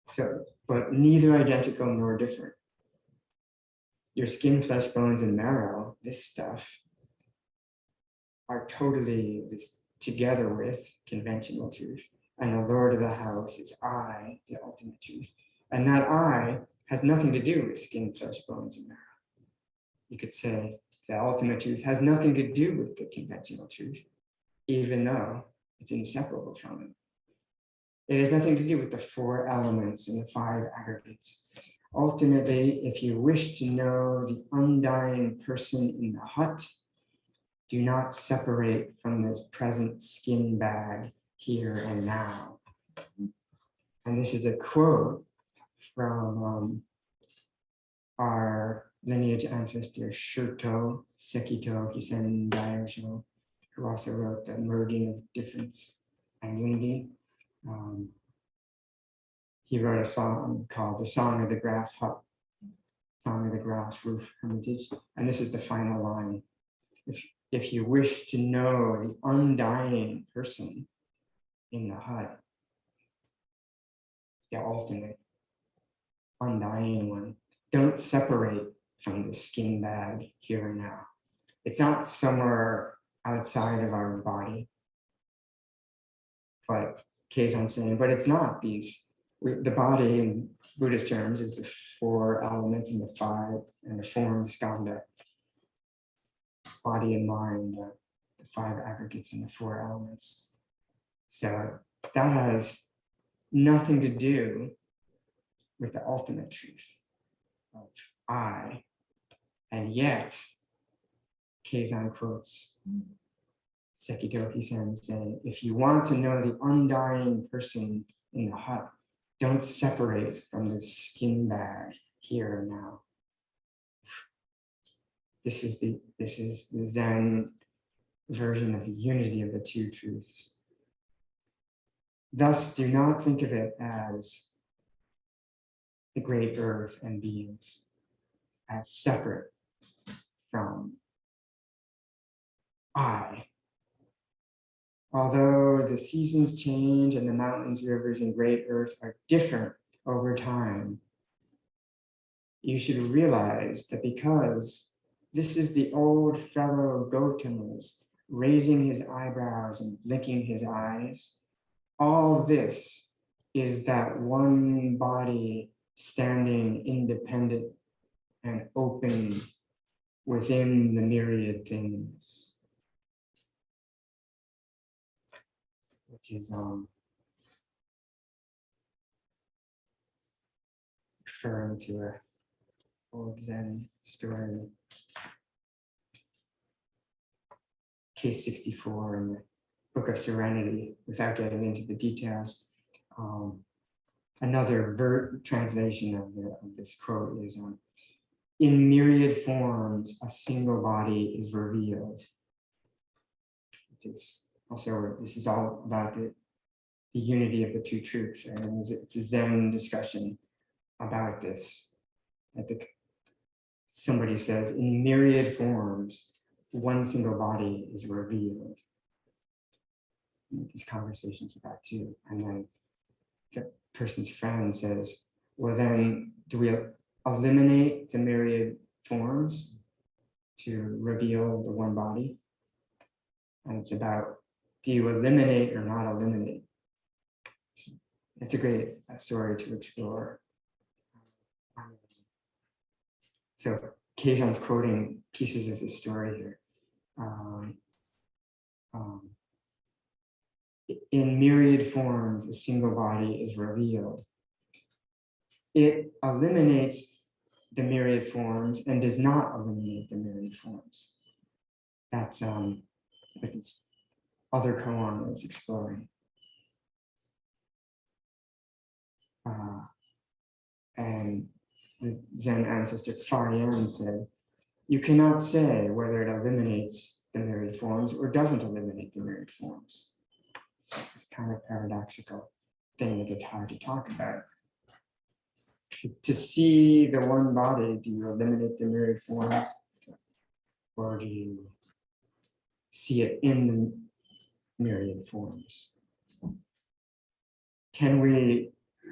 So, but neither identical nor different. Your skin, flesh, bones, and marrow, this stuff, are totally this together with conventional truth. And the Lord of the house is I, the ultimate truth. And that I has nothing to do with skin, flesh, bones, and marrow. You could say the ultimate truth has nothing to do with the conventional truth, even though it's inseparable from it. It has nothing to do with the four elements and the five aggregates. Ultimately, if you wish to know the undying person in the hut, do not separate from this present skin bag here and now. And this is a quote from our lineage ancestor Shuto Sekito Hisen Daisho, who also wrote The Merging of Difference and Unity. he wrote a song called The Song of the Grass Hut, Song of the Grass Roof Hermitage. And this is the final line. If you wish to know the undying person in the hut, the ultimate undying one, don't separate from the skin bag here and now. It's not somewhere outside of our body, but Keizan saying, but it's not these. The body in Buddhist terms is the 4 elements and the 5 and the form skandha. Body and mind, the 5 aggregates and the 4 elements. So that has nothing to do with the ultimate truth of I. And yet, Keizan quotes Sekidoki-sen saying, if you want to know the undying person in the hut, don't separate from the skin bag here and now. This is the Zen version of the unity of the 2 truths. Thus, do not think of it as the great earth and beings as separate from I. Although the seasons change and the mountains, rivers, and great earth are different over time, you should realize that because this is the old fellow Gautama's raising his eyebrows and blinking his eyes, all this is that one body standing independent and open within the myriad things. Which is referring to an old Zen story. Case 64 in the Book of Serenity, without getting into the details. Another translation of this quote is, in myriad forms, a single body is revealed. Which is also, this is all about the unity of the 2 truths. And it's a Zen discussion about this. Somebody says, in myriad forms, one single body is revealed. These conversations about 2. And then the person's friend says, well, then do we eliminate the myriad forms to reveal the one body? And it's about, do you eliminate or not eliminate? It's a great story to explore. So Keizan's quoting pieces of this story here. In myriad forms, a single body is revealed. It eliminates the myriad forms and does not eliminate the myriad forms. That's what this other koan is exploring. And the Zen ancestor Fayan said, you cannot say whether it eliminates the myriad forms or doesn't eliminate the myriad forms. It's this kind of paradoxical thing that gets hard to talk about. To see the one body, do you eliminate the myriad forms, or do you see it in the myriad forms?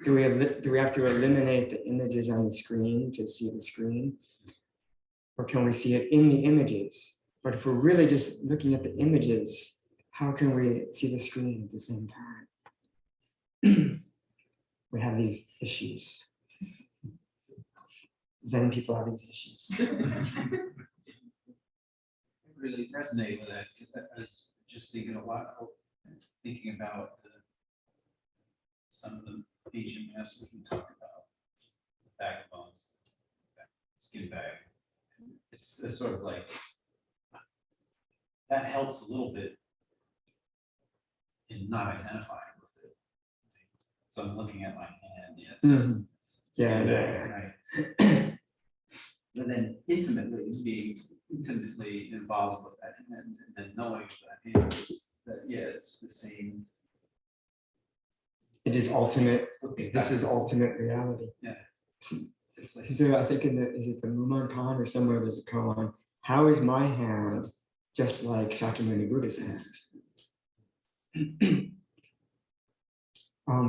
Do we have to eliminate the images on the screen to see the screen? Or can we see it in the images? But if we're really just looking at the images, how can we see the screen at the same time? We have these issues. Zen people have these issues. I really resonate with that because I was just thinking thinking about some of the ancient masters we talked about, the backbones, skin bag. It's sort of like that helps a little bit in not identifying with it. So I'm looking at my hand. Yeah. It's Yeah, skin yeah, bag, right. And then being intimately involved with that, and then knowing that, it's the same. It is ultimate. This is ultimate reality. Yeah. It's like, I think is it the Mumonkan or somewhere there's a koan. How is my hand just like Shakyamuni Buddha's hand?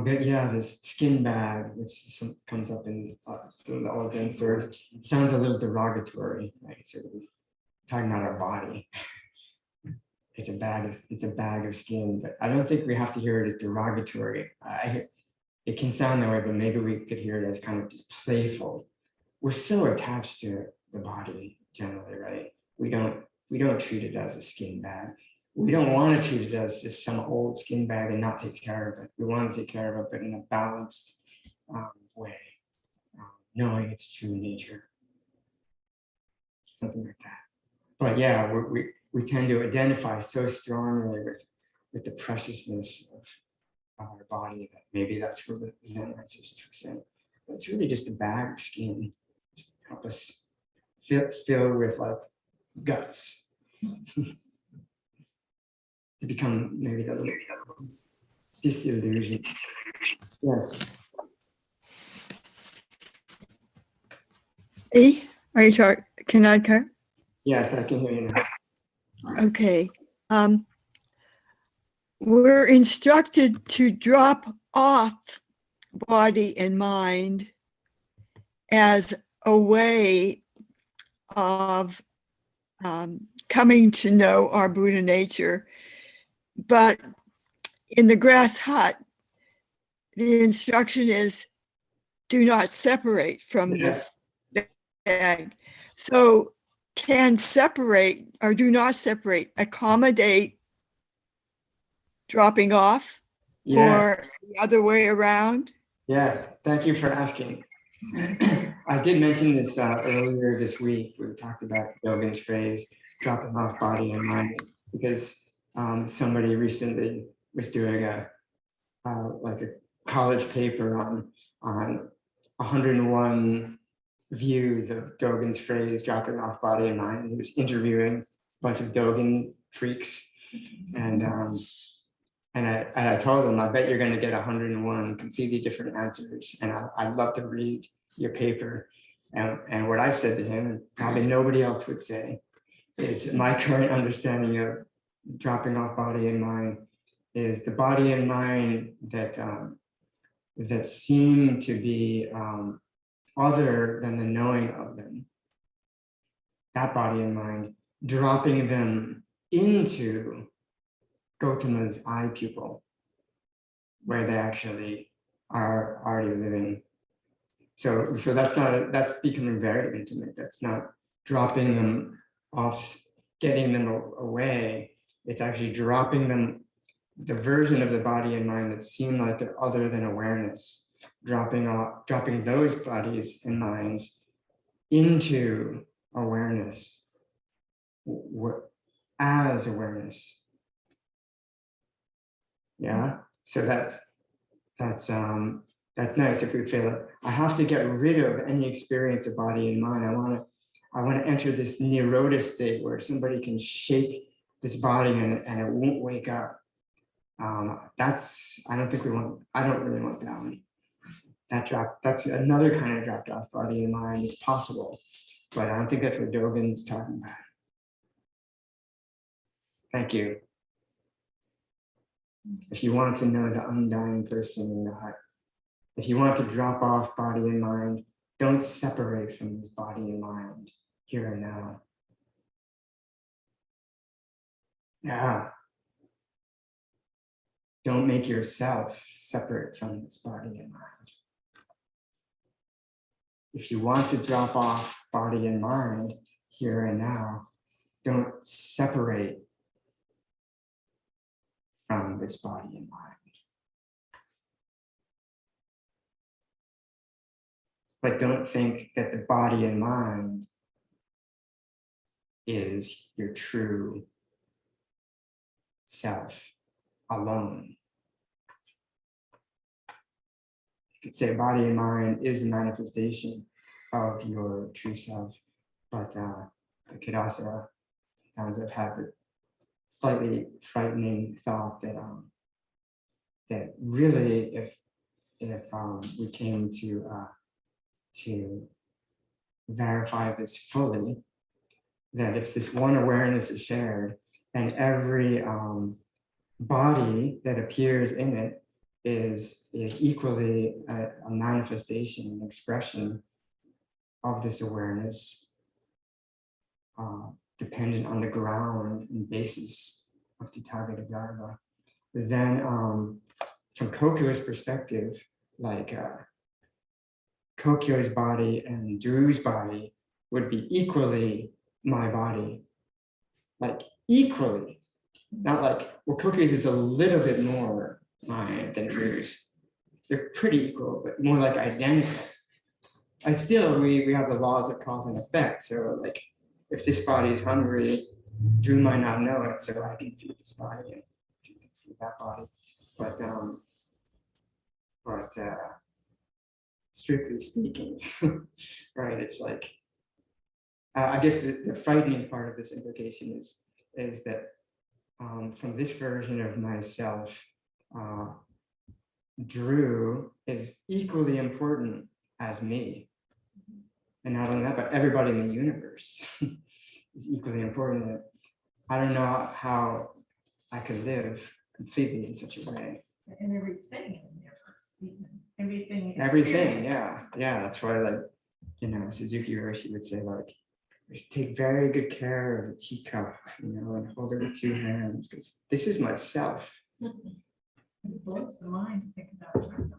But yeah, this skin bag, which comes up in some of the old Zen stories, it sounds a little derogatory, right? Sort of talking about our body. It's a bag of skin, but I don't think we have to hear it as derogatory. It can sound that way, but maybe we could hear it as kind of just playful. We're so attached to the body generally, right? We don't treat it as a skin bag. We don't want to treat it as just some old skin bag and not take care of it. We want to take care of it, but in a balanced way, knowing its true nature, something like that. But yeah, we tend to identify so strongly with the preciousness of our body that maybe that's what the Zen ancestors were saying. But it's really just a bag of skin, just help us fill with like guts. To become maybe a little disillusioned. Yes. Hey, are you talking? Can I talk? Yes, I can hear you now. Okay. We're instructed to drop off body and mind as a way of coming to know our Buddha nature. But in the grass hut, the instruction is do not separate from this bag. So can separate or do not separate accommodate dropping off or the other way around? Yes, thank you for asking. I did mention this earlier this week. We talked about Dogen's phrase, dropping off body and mind, because somebody recently was doing a college paper on 101 views of Dogen's phrase, dropping off body and mind. He was interviewing a bunch of Dogen freaks, and I told him, I bet you're going to get 101 completely different answers, and I'd love to read your paper. And what I said to him, and probably nobody else would say, is my current understanding of dropping off body and mind is the body and mind that that seem to be other than the knowing of them. That body and mind, dropping them into Gautama's eye pupil, where they actually are already living. So that's becoming very intimate. That's not dropping them off, getting them away. It's actually dropping them, the version of the body and mind that seem like they're other than awareness, dropping those bodies and minds into awareness as awareness. Yeah, so that's nice if we feel it. I have to get rid of any experience of body and mind. I want to enter this nirodha state where somebody can shake this body and it won't wake up. I don't really want that one. That's another kind of dropped off body and mind. It's possible, but I don't think that's what Dogen's talking about. Thank you. If you want to know the undying person in the heart, if you want to drop off body and mind, don't separate from this body and mind here and now. Yeah. Don't make yourself separate from this body and mind. If you want to drop off body and mind here and now, don't separate from this body and mind. But don't think that the body and mind is your true self alone. You could say body and mind is a manifestation of your true self, but I could also sometimes have had the slightly frightening thought that that really, if we came to verify this fully, that if this one awareness is shared and every body that appears in it is equally a manifestation, an expression of this awareness, dependent on the ground and basis of Tathagata Dharma, then from Kokyo's perspective, like Kokyo's body and Drew's body would be equally my body, like equally, not like, well, Kokyo's is a little bit more mine than Drew's. They're pretty equal, but more like identical. And still, we have the laws of cause and effect. So like, if this body is hungry, Drew might not know it, so I can feed this body and feed that body. But strictly speaking, right? It's like, I guess the frightening part of this implication is that from this version of myself, Drew is equally important as me. And not only that, but everybody in the universe is equally important. I don't know how I could live completely in such a way. And everything in the universe, even everything. Everything, experience. yeah. That's why, like, Suzuki Roshi would say, like, we should take very good care of the teacup, and hold it with 2 hands, because this is myself. It blows the mind to think about it.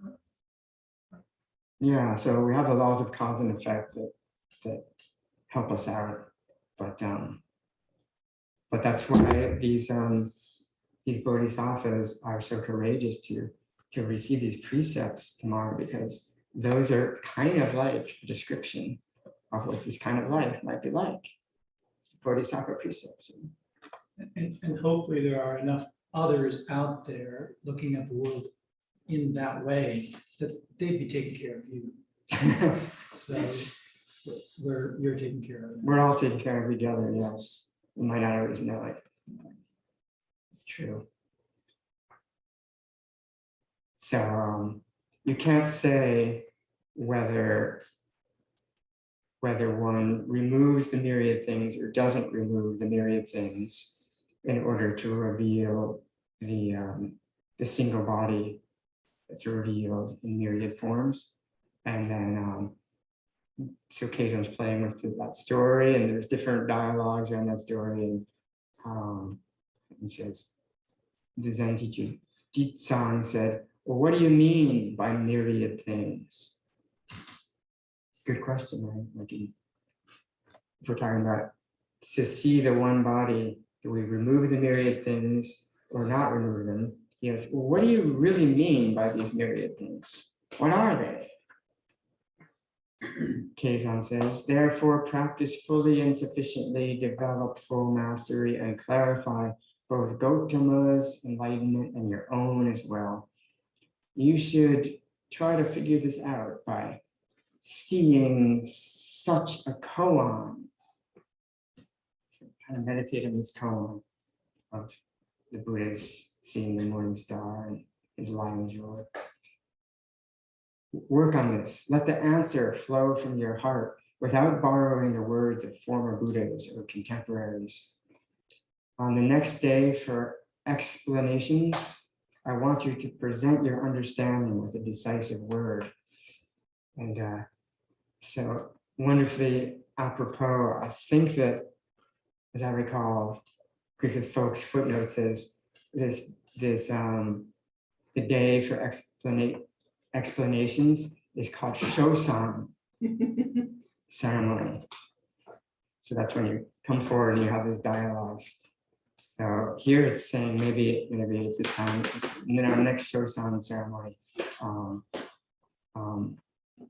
Yeah, so we have the laws of cause and effect that help us out, but that's why these bodhisattvas are so courageous to receive these precepts tomorrow, because those are kind of like a description of what this kind of life might be like. Bodhisattva precepts. And hopefully there are enough others out there looking at the world in that way that they'd be taking care of you. So you're taking care of them. We're all taking care of each other, yes. We might not always know it. It's true. So you can't say whether one removes the myriad things or doesn't remove the myriad things in order to reveal the single body that's revealed in myriad forms. And then, so Keizan's playing with that story, and there's different dialogues around that story. And he says, the Zen teacher, Jitsang, said, well, what do you mean by myriad things? Good question, right? Like, if we're talking about to see the one body, do we remove the myriad things or not remove them? He asks, well, what do you really mean by these myriad things? What are they? Keizan says, therefore practice fully and sufficiently, develop full mastery, and clarify both Gautama's enlightenment and your own as well. You should try to figure this out by seeing such a koan. So kind of meditate on this koan of the Buddha's seeing the morning star and his lion's roar. Work on this. Let the answer flow from your heart without borrowing the words of former Buddhas or contemporaries. On the next day for explanations, I want you to present your understanding with a decisive word. And so wonderfully apropos, I think that, as I recall, Griffith Folks' footnote says the day for explanations is called Shosan ceremony. So that's when you come forward and you have these dialogues. So here it's saying maybe at this time, in our next Shosan ceremony,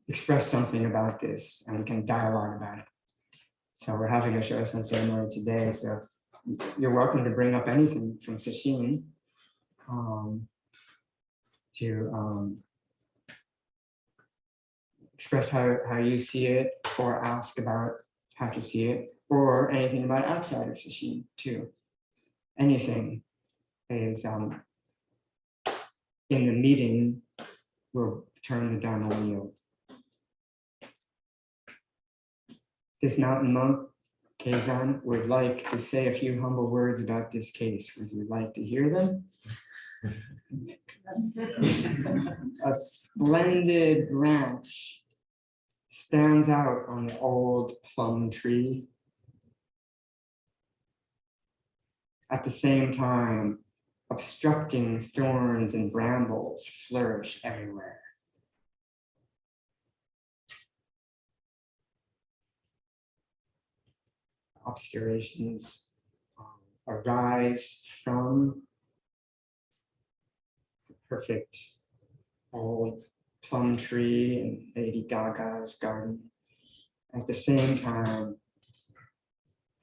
express something about this and we can dialogue about it. So we're having a Shosan ceremony today. So you're welcome to bring up anything from Sesshin to express how you see it, or ask about how to see it, or anything about outside of Sesshin too. Anything is in the meeting will turn the Dharma wheel. This mountain monk, Keizan, would like to say a few humble words about this case. Would you like to hear them? A splendid branch stands out on the old plum tree. At the same time, obstructing thorns and brambles flourish everywhere. Obscurations arise from the perfect old plum tree in Lady Gaga's garden. At the same time,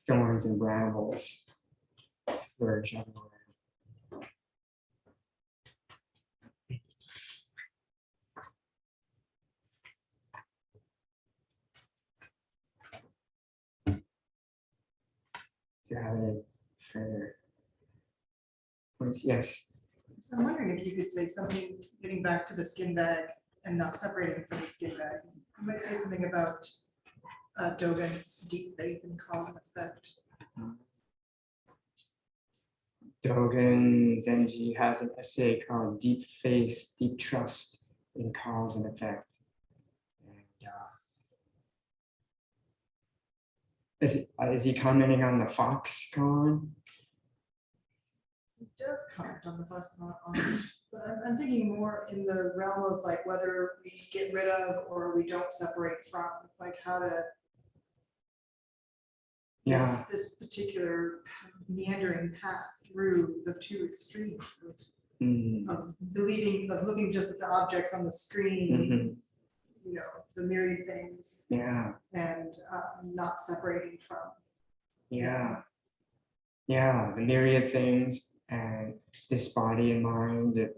thorns and brambles flourish everywhere. Do you have any further points? Yes. So I'm wondering if you could say something, getting back to the skin bag and not separating from the skin bag. You might say something about Dogen's deep faith in cause and effect. Dogen Zenji has an essay called Deep Faith, Deep Trust in Cause and Effect. And is he commenting on the fox con? It does comment on the first one, but I'm thinking more in the realm of like whether we get rid of or we don't separate from, like how to Yeah. this particular meandering path through the two extremes of believing, of looking just at the objects on the screen, you know, the myriad things, Yeah. and not separating from. Yeah. Yeah. The myriad things and this body and mind, the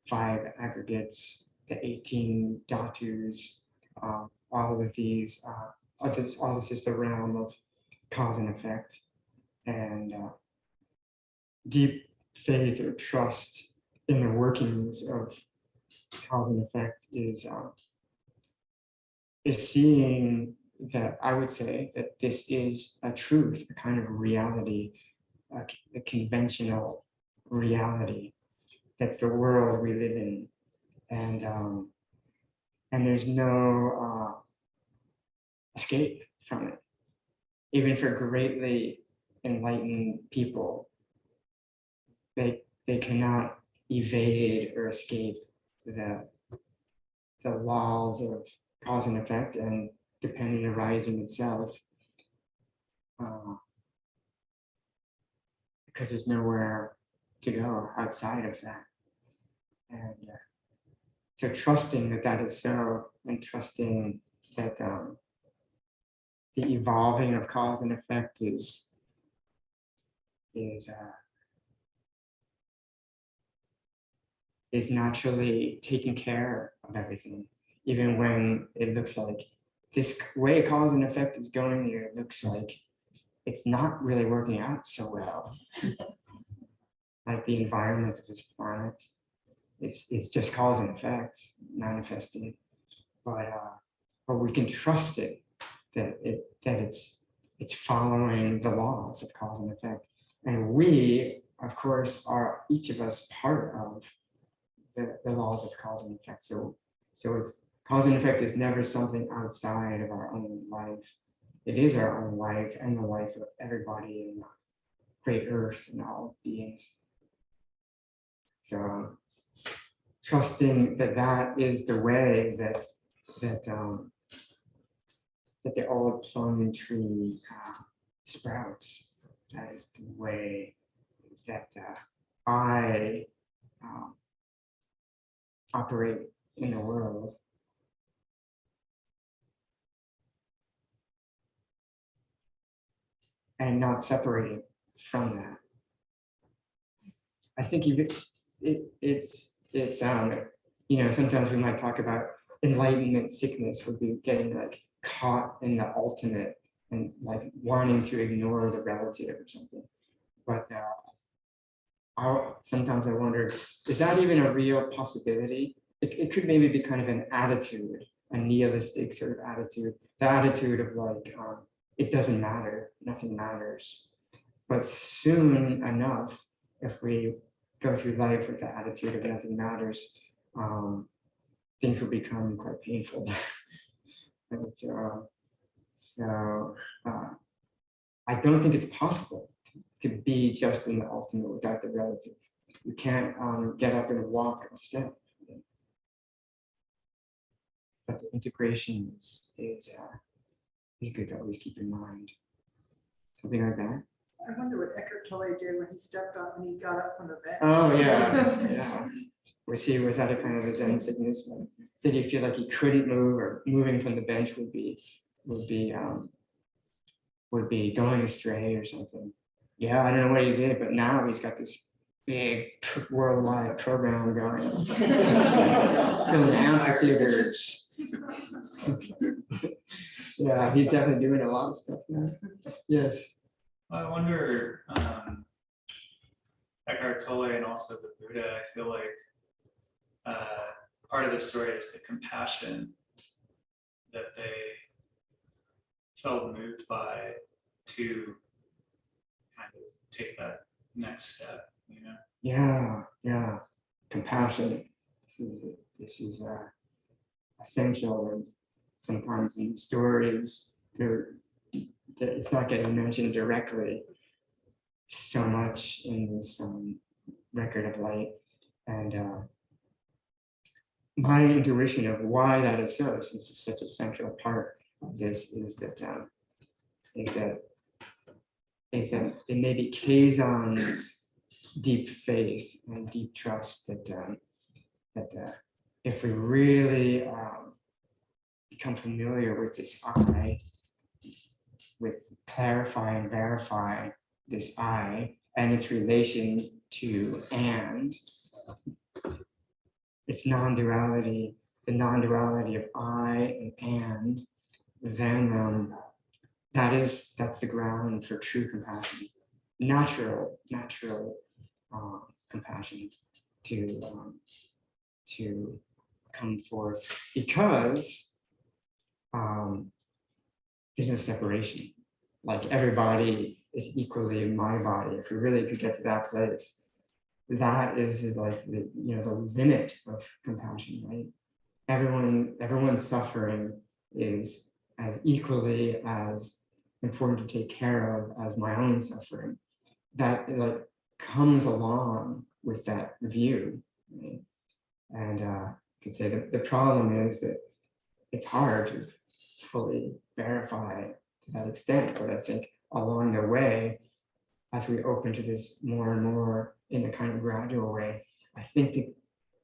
5 aggregates, the 18 dhatus, all of these, all this is the realm of cause and effect, and deep faith or trust in the workings of cause and effect is seeing that. I would say that this is a truth, a kind of reality, a conventional reality. That's the world we live in, and there's no escape from it. Even for greatly enlightened people, they cannot evade or escape the laws of cause and effect and dependent arising itself, because there's nowhere to go outside of that. And so trusting that that is so, and trusting that the evolving of cause and effect is naturally taking care of everything, even when it looks like this way cause and effect is going here, it looks like it's not really working out so well. Like the environment of this planet, it's just cause and effect manifesting, but we can trust it, that it's following the laws of cause and effect, and we, of course, are each of us part of the laws of cause and effect. So it's cause and effect is never something outside of our own life. It is our own life and the life of everybody in the great earth and all beings. So trusting that that is the way that the old plum tree sprouts. That is the way that I operate in the world. And not separating from that. I think it's you know, sometimes we might talk about enlightenment sickness would be getting like caught in the ultimate and like wanting to ignore the relative or something. But sometimes I wonder, is that even a real possibility? It could maybe be kind of an attitude, a nihilistic sort of attitude, the attitude of like, it doesn't matter, nothing matters. But soon enough, if we go through life with the attitude of nothing matters, things will become quite painful. And so I don't think it's possible to be just in the ultimate without the relative. You can't get up and walk a step. But the integration is good to always keep in mind. Something like that. I wonder what Eckhart Tolle did when he stepped up and he got up from the bench. Oh yeah. Was that a kind of a Zen sickness? Like, did he feel like he couldn't move, or moving from the bench would be going astray or something? Yeah, I don't know what he did, but now he's got this big worldwide program going. Filling amphitheaters. Yeah, he's definitely doing a lot of stuff now. Yes. I wonder, Eckhart Tolle and also the Buddha, I feel like part of the story is the compassion that they felt moved by to kind of take that next step, you know? Yeah. Compassion. This is essential, and sometimes in stories it's not getting mentioned directly so much in this record of light. And my intuition of why that is so, since it's such a central part of this, is that it may be Keizan's deep faith and deep trust that if we really become familiar with this I, with clarify and verify this I and its relation to and, its non-duality, the non-duality of I and, then that's the ground for true compassion, natural compassion to come forth, because there's no separation. Like everybody is equally in my body. If we really could get to that place, that is like the limit of compassion, right? Everyone's suffering is as equally as important to take care of as my own suffering. That like comes along with that view, right? And I could say that the problem is that it's hard to fully verify to that extent, but I think along the way, as we open to this more and more in a kind of gradual way, I think the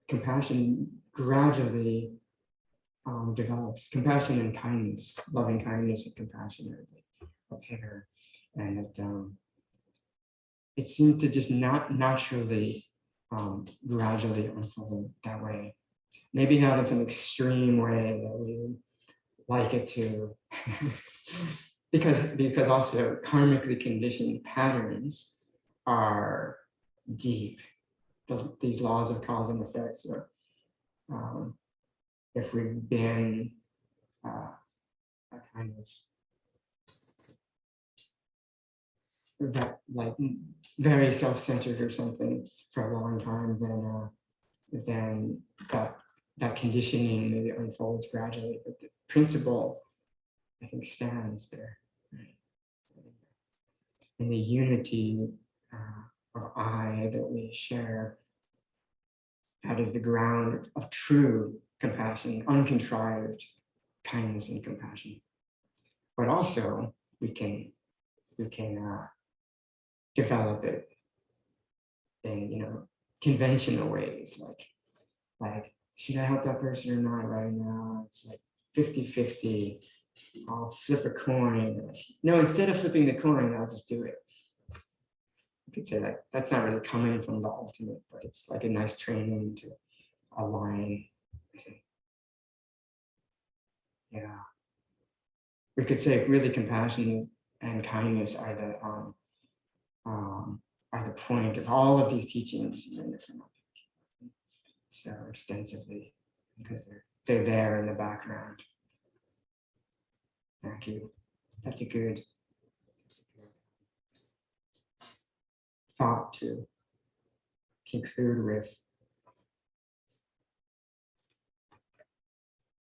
compassion gradually develops. Compassion and kindness, loving kindness and compassion are a pair, and it seems to just not naturally gradually unfold that way. Maybe not in some extreme way that we would like it to, because also karmically conditioned patterns are deep. These laws of cause and effect. So if we've been a kind of that, like very self-centered or something for a long time, then that conditioning maybe unfolds gradually, but the principle, I think, stands there. Right? And the unity of I that we share, that is the ground of true compassion, uncontrived kindness and compassion. But also we can develop it in conventional ways, like should I help that person or not right now? It's like 50-50. I'll flip a coin. No, instead of flipping the coin, I'll just do it. You could say that that's not really coming from the ultimate, but it's like a nice training to align. Yeah. We could say really compassion and kindness are are the point of all of these teachings so extensively, because they're there in the background. Thank you. That's a good thought to conclude with.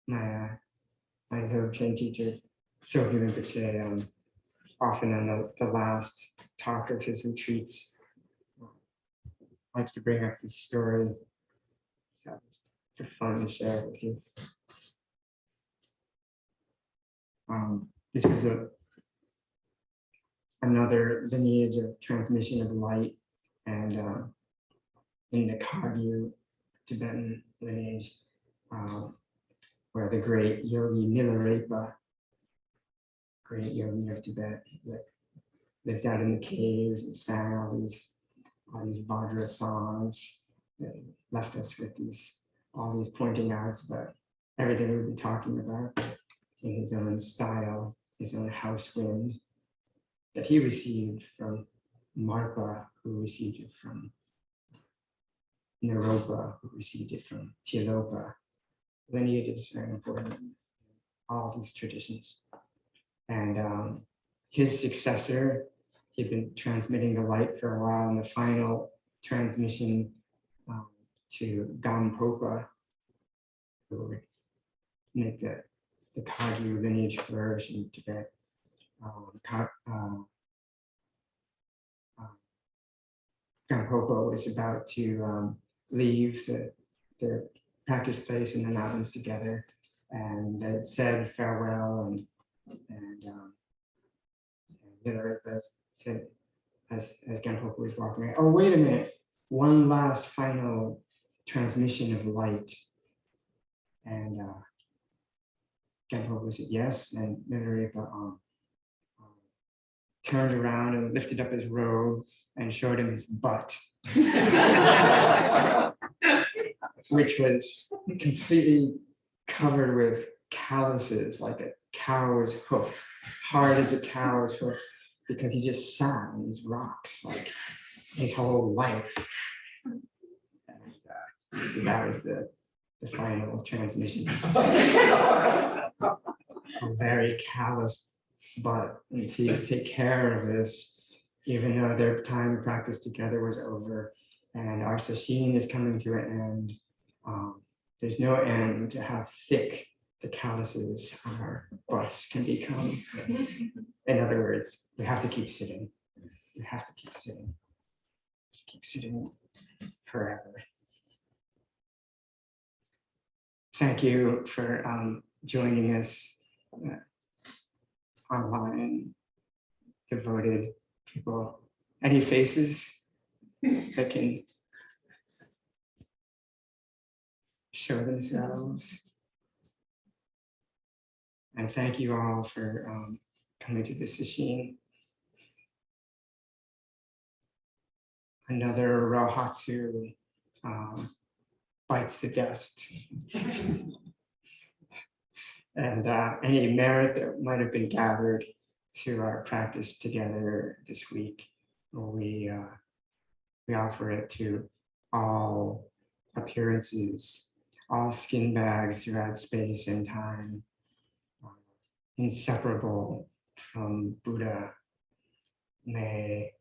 My Dzogchen teacher, Sophie Rinpoche, often on the last talk of his retreats, likes to bring up this story. So it's just fun to share it with you. This was another lineage of transmission of light, and in the Kagyu Tibetan lineage, where the great yogi Milarepa, great yogi of Tibet, lived out in the caves and sang all these Vajra songs, and left us with all these pointing outs about everything we've been talking about in his own style, his own house wind that he received from Marpa, who received it from Naropa, who received it from Tilopa. Lineage is very important in all these traditions. And his successor, he'd been transmitting the light for a while, and the final transmission to Gampopa, who would make the Kagyu lineage flourish in Tibet. Gampopa was about to leave the practice place in the mountains together, and they'd said farewell, and Milarepa said, as Gampopa was walking away, oh, wait a minute, one last final transmission of light. And Gampopa said yes, and Milarepa turned around and lifted up his robe and showed him his butt, which was completely covered with calluses, like a cow's hoof, hard as a cow's hoof, because he just sat on these rocks like his whole life. And, so that was the final transmission. A very callous butt, and please take care of this, even though their time of practice together was over, and our sesshin is coming to an end. There's no end to how thick the calluses on our butts can become. In other words, we have to keep sitting. We have to keep sitting. Keep sitting forever. Thank you for joining us online, devoted people. Any faces that can show themselves? And thank you all for coming to the sesshin. Another Rohatsu bites the dust. And any merit that might have been gathered through our practice together this week, we offer it to all appearances, all skin bags throughout space and time, inseparable from Buddha. May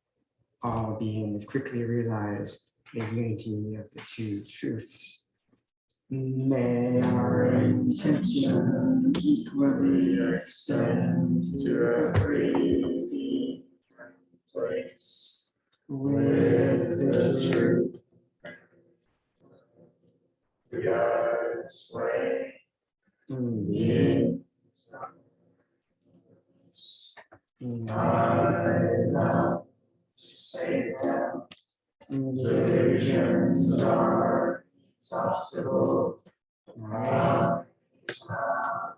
all beings quickly realize the unity of the two truths. May our intention equally extend to every place with the truth. We are slay. I love to say them. Delusions are inexhaustible. Dharma is not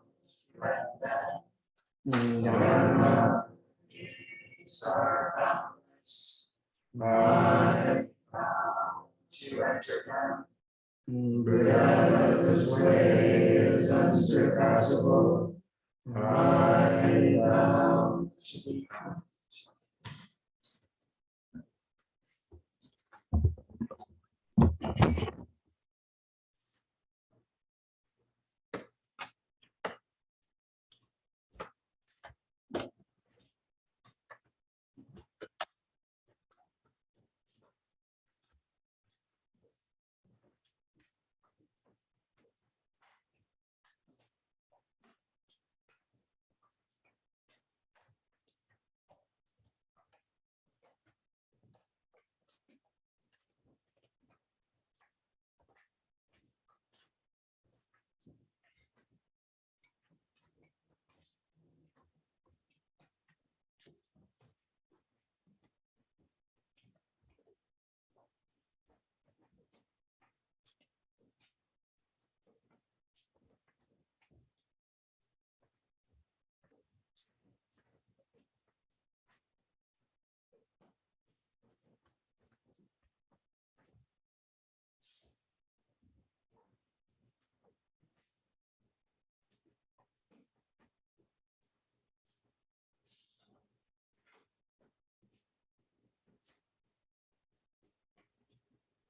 Dharma is our boundless. I vow to enter them. Buddha's way is unsurpassable. I vow to be